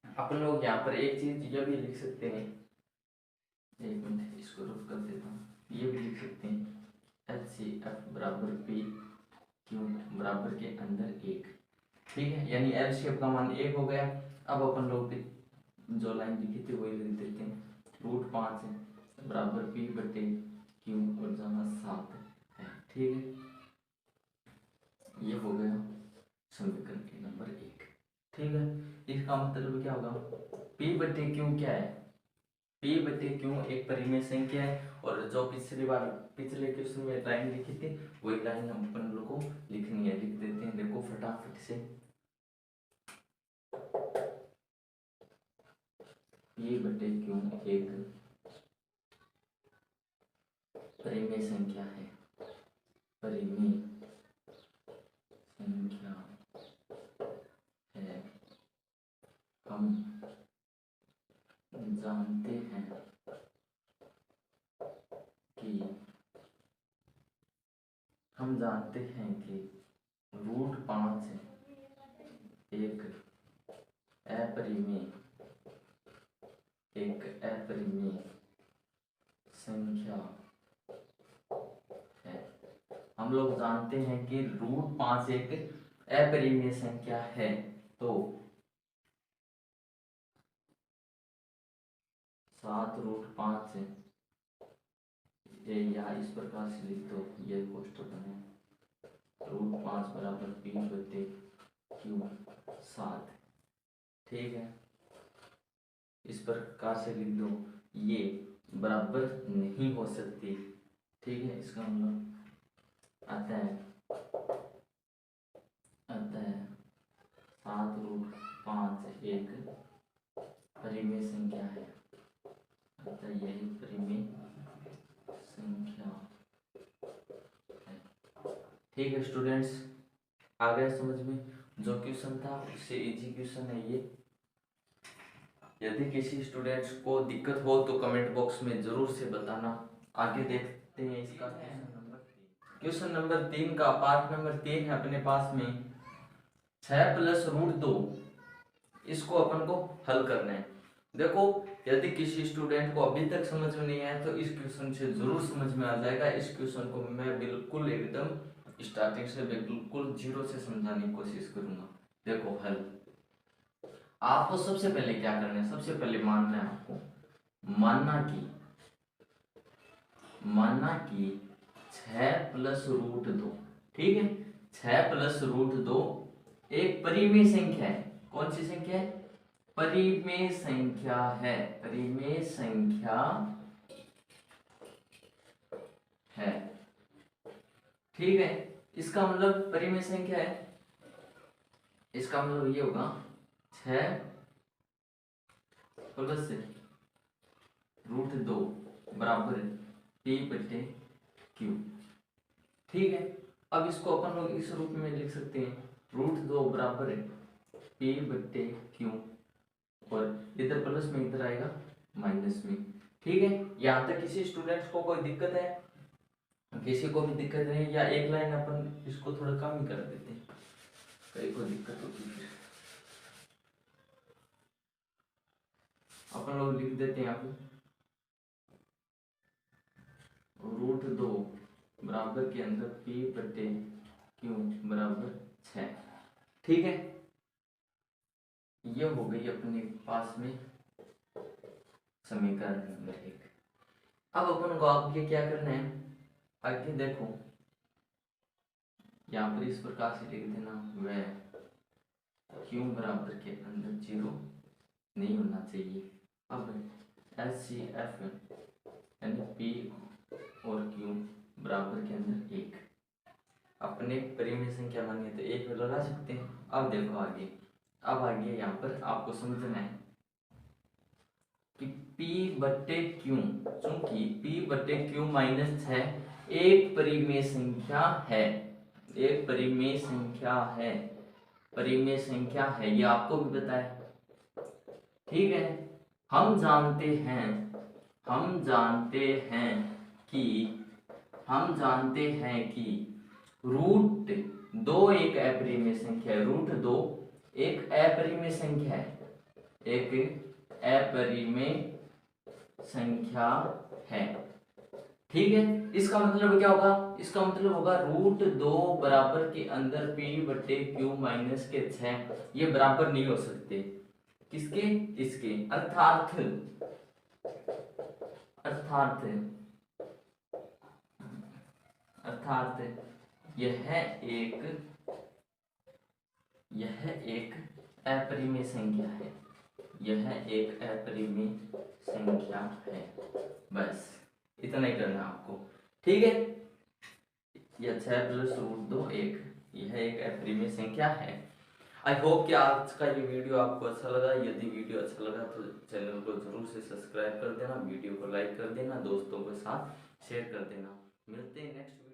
अपन लोग यहाँ पर एक चीज ये भी लिख सकते हैं, एक मिनट इसको रफ कर देता हूँ। ये भी लिख सकते हैं HCF बराबर p/q बराबर के अंदर 1। ठीक है, यानी LCF का मान 1 हो गया। अब अपन लोग जो लाइन लिखी थी वही लिख देते हैं, √5 बराबर p/q और जहाँ 7 है। ठीक है, ये हो गया समीकरण के नंबर 1। ठीक है, इसका मतलब क्या होगा? p/q क्या है? p/q एक परिमेय संख्या है, और जो पिछले क्वेश्चन में लाइन लिखी थी वही लाइन हम अपन लोग को लिखनी है। लिख देते हैं, देखो फटाफट से। p/q एक परिमेय संख्या है। परिमेय संख्या है। हम जानते हैं कि √5 एक अपरिमेय संख्या है। हम लोग जानते हैं कि √5 एक अपरिमेय संख्या है। तो 7√5 ये यहाँ इस प्रकार से लिख दो, ये कोष्ठक बने √5 बराबर p/q 7। ठीक है, इस प्रकार से लिख दो, ये बराबर नहीं हो सकती। ठीक है, इसका मतलब आता है 7√5 एक परिमेय संख्या है, अतः यही परिमेय संख्या है। ठीक है स्टूडेंट्स, आ गया समझ में? जो क्वेश्चन था उससे इजी क्वेश्चन है ये। यदि किसी स्टूडेंट्स को दिक्कत हो तो कमेंट बॉक्स में जरूर से बताना। आगे देखते हैं इसका क्वेश्चन नंबर 3 का पार्ट नंबर 3 है अपने पास में। 6 + √2 इसको अपन को हल करना है। देखो यदि किसी स्टूडेंट को अभी तक समझ में नहीं आया तो इस क्वेश्चन से जरूर समझ में आ जाएगा। इस क्वेश्चन को मैं बिल्कुल एकदम स्टार्टिंग से बिल्कुल जीरो से समझाने की कोशिश करूंगा। देखो हल, आपको सबसे पहले क्या करना है, सबसे पहले मानना है आपको, मानना कि 6 + √2, ठीक है, 6 + √2 एक परिमेय संख्या है। कौन सी संख्या है? परिमेय संख्या है, परिमेय संख्या है, ठीक है। इसका मतलब परिमेय संख्या है, इसका मतलब ये होगा 6 + √2 बराबर P/Q, ठीक है। अब इसको अपन लोग इस रूप में लिख सकते हैं, √2 बराबर P/Q, और इधर प्लस में इधर आएगा माइनस में, ठीक है। यहाँ तक किसी स्टूडेंट्स को कोई दिक्कत है? किसी को भी दिक्कत नहीं, या एक लाइन अपन इसको थोड़ा कम ही कर देते हैं, कहीं को दिक्कत होती है फिर अपन लोग लिख देते हैं यहाँ पे √2 बराबर के अंदर P/Q बराबर 6, ठीक है। ये हो गई अपने पास में समीकरण नंबर 1। अब अपन को आगे क्या करना है, आगे देखो यहाँ पर इस प्रकार से लिख देना, वह Q बराबर के अंदर 0 नहीं होना चाहिए। अब HCF यानी P और Q बराबर के अंदर 1, अपने परिमेय संख्या मानिए तो 1 लगा सकते हैं। अब देखो आगे, अब आगे यहाँ पर आपको समझना है कि P/Q, चूंकि P/Q -6 एक परिमेय संख्या है, एक परिमेय संख्या है, परिमेय संख्या है, ये आपको भी पता है, ठीक है। हम जानते हैं कि √2 एक अपरिमेय संख्या है, √2 एक अपरिमेय संख्या है, एक अपरिमेय संख्या है, ठीक है। इसका मतलब क्या होगा? इसका मतलब होगा √2 बराबर के अंदर P/Q -6, ये बराबर नहीं हो सकते, किसके? इसके, अर्थात यह एक अपरिमेय संख्या है, यह एक अपरिमेय संख्या है। बस इतना ही करना है आपको, ठीक है। यह 6 + √2 1, यह एक अपरिमेय संख्या है। आई होप कि आज का ये वीडियो आपको अच्छा लगा। यदि वीडियो अच्छा लगा तो चैनल को जरूर से सब्सक्राइब कर देना, वीडियो को लाइक कर देना, दोस्तों के साथ शेयर कर देना। मिलते हैं नेक्स्ट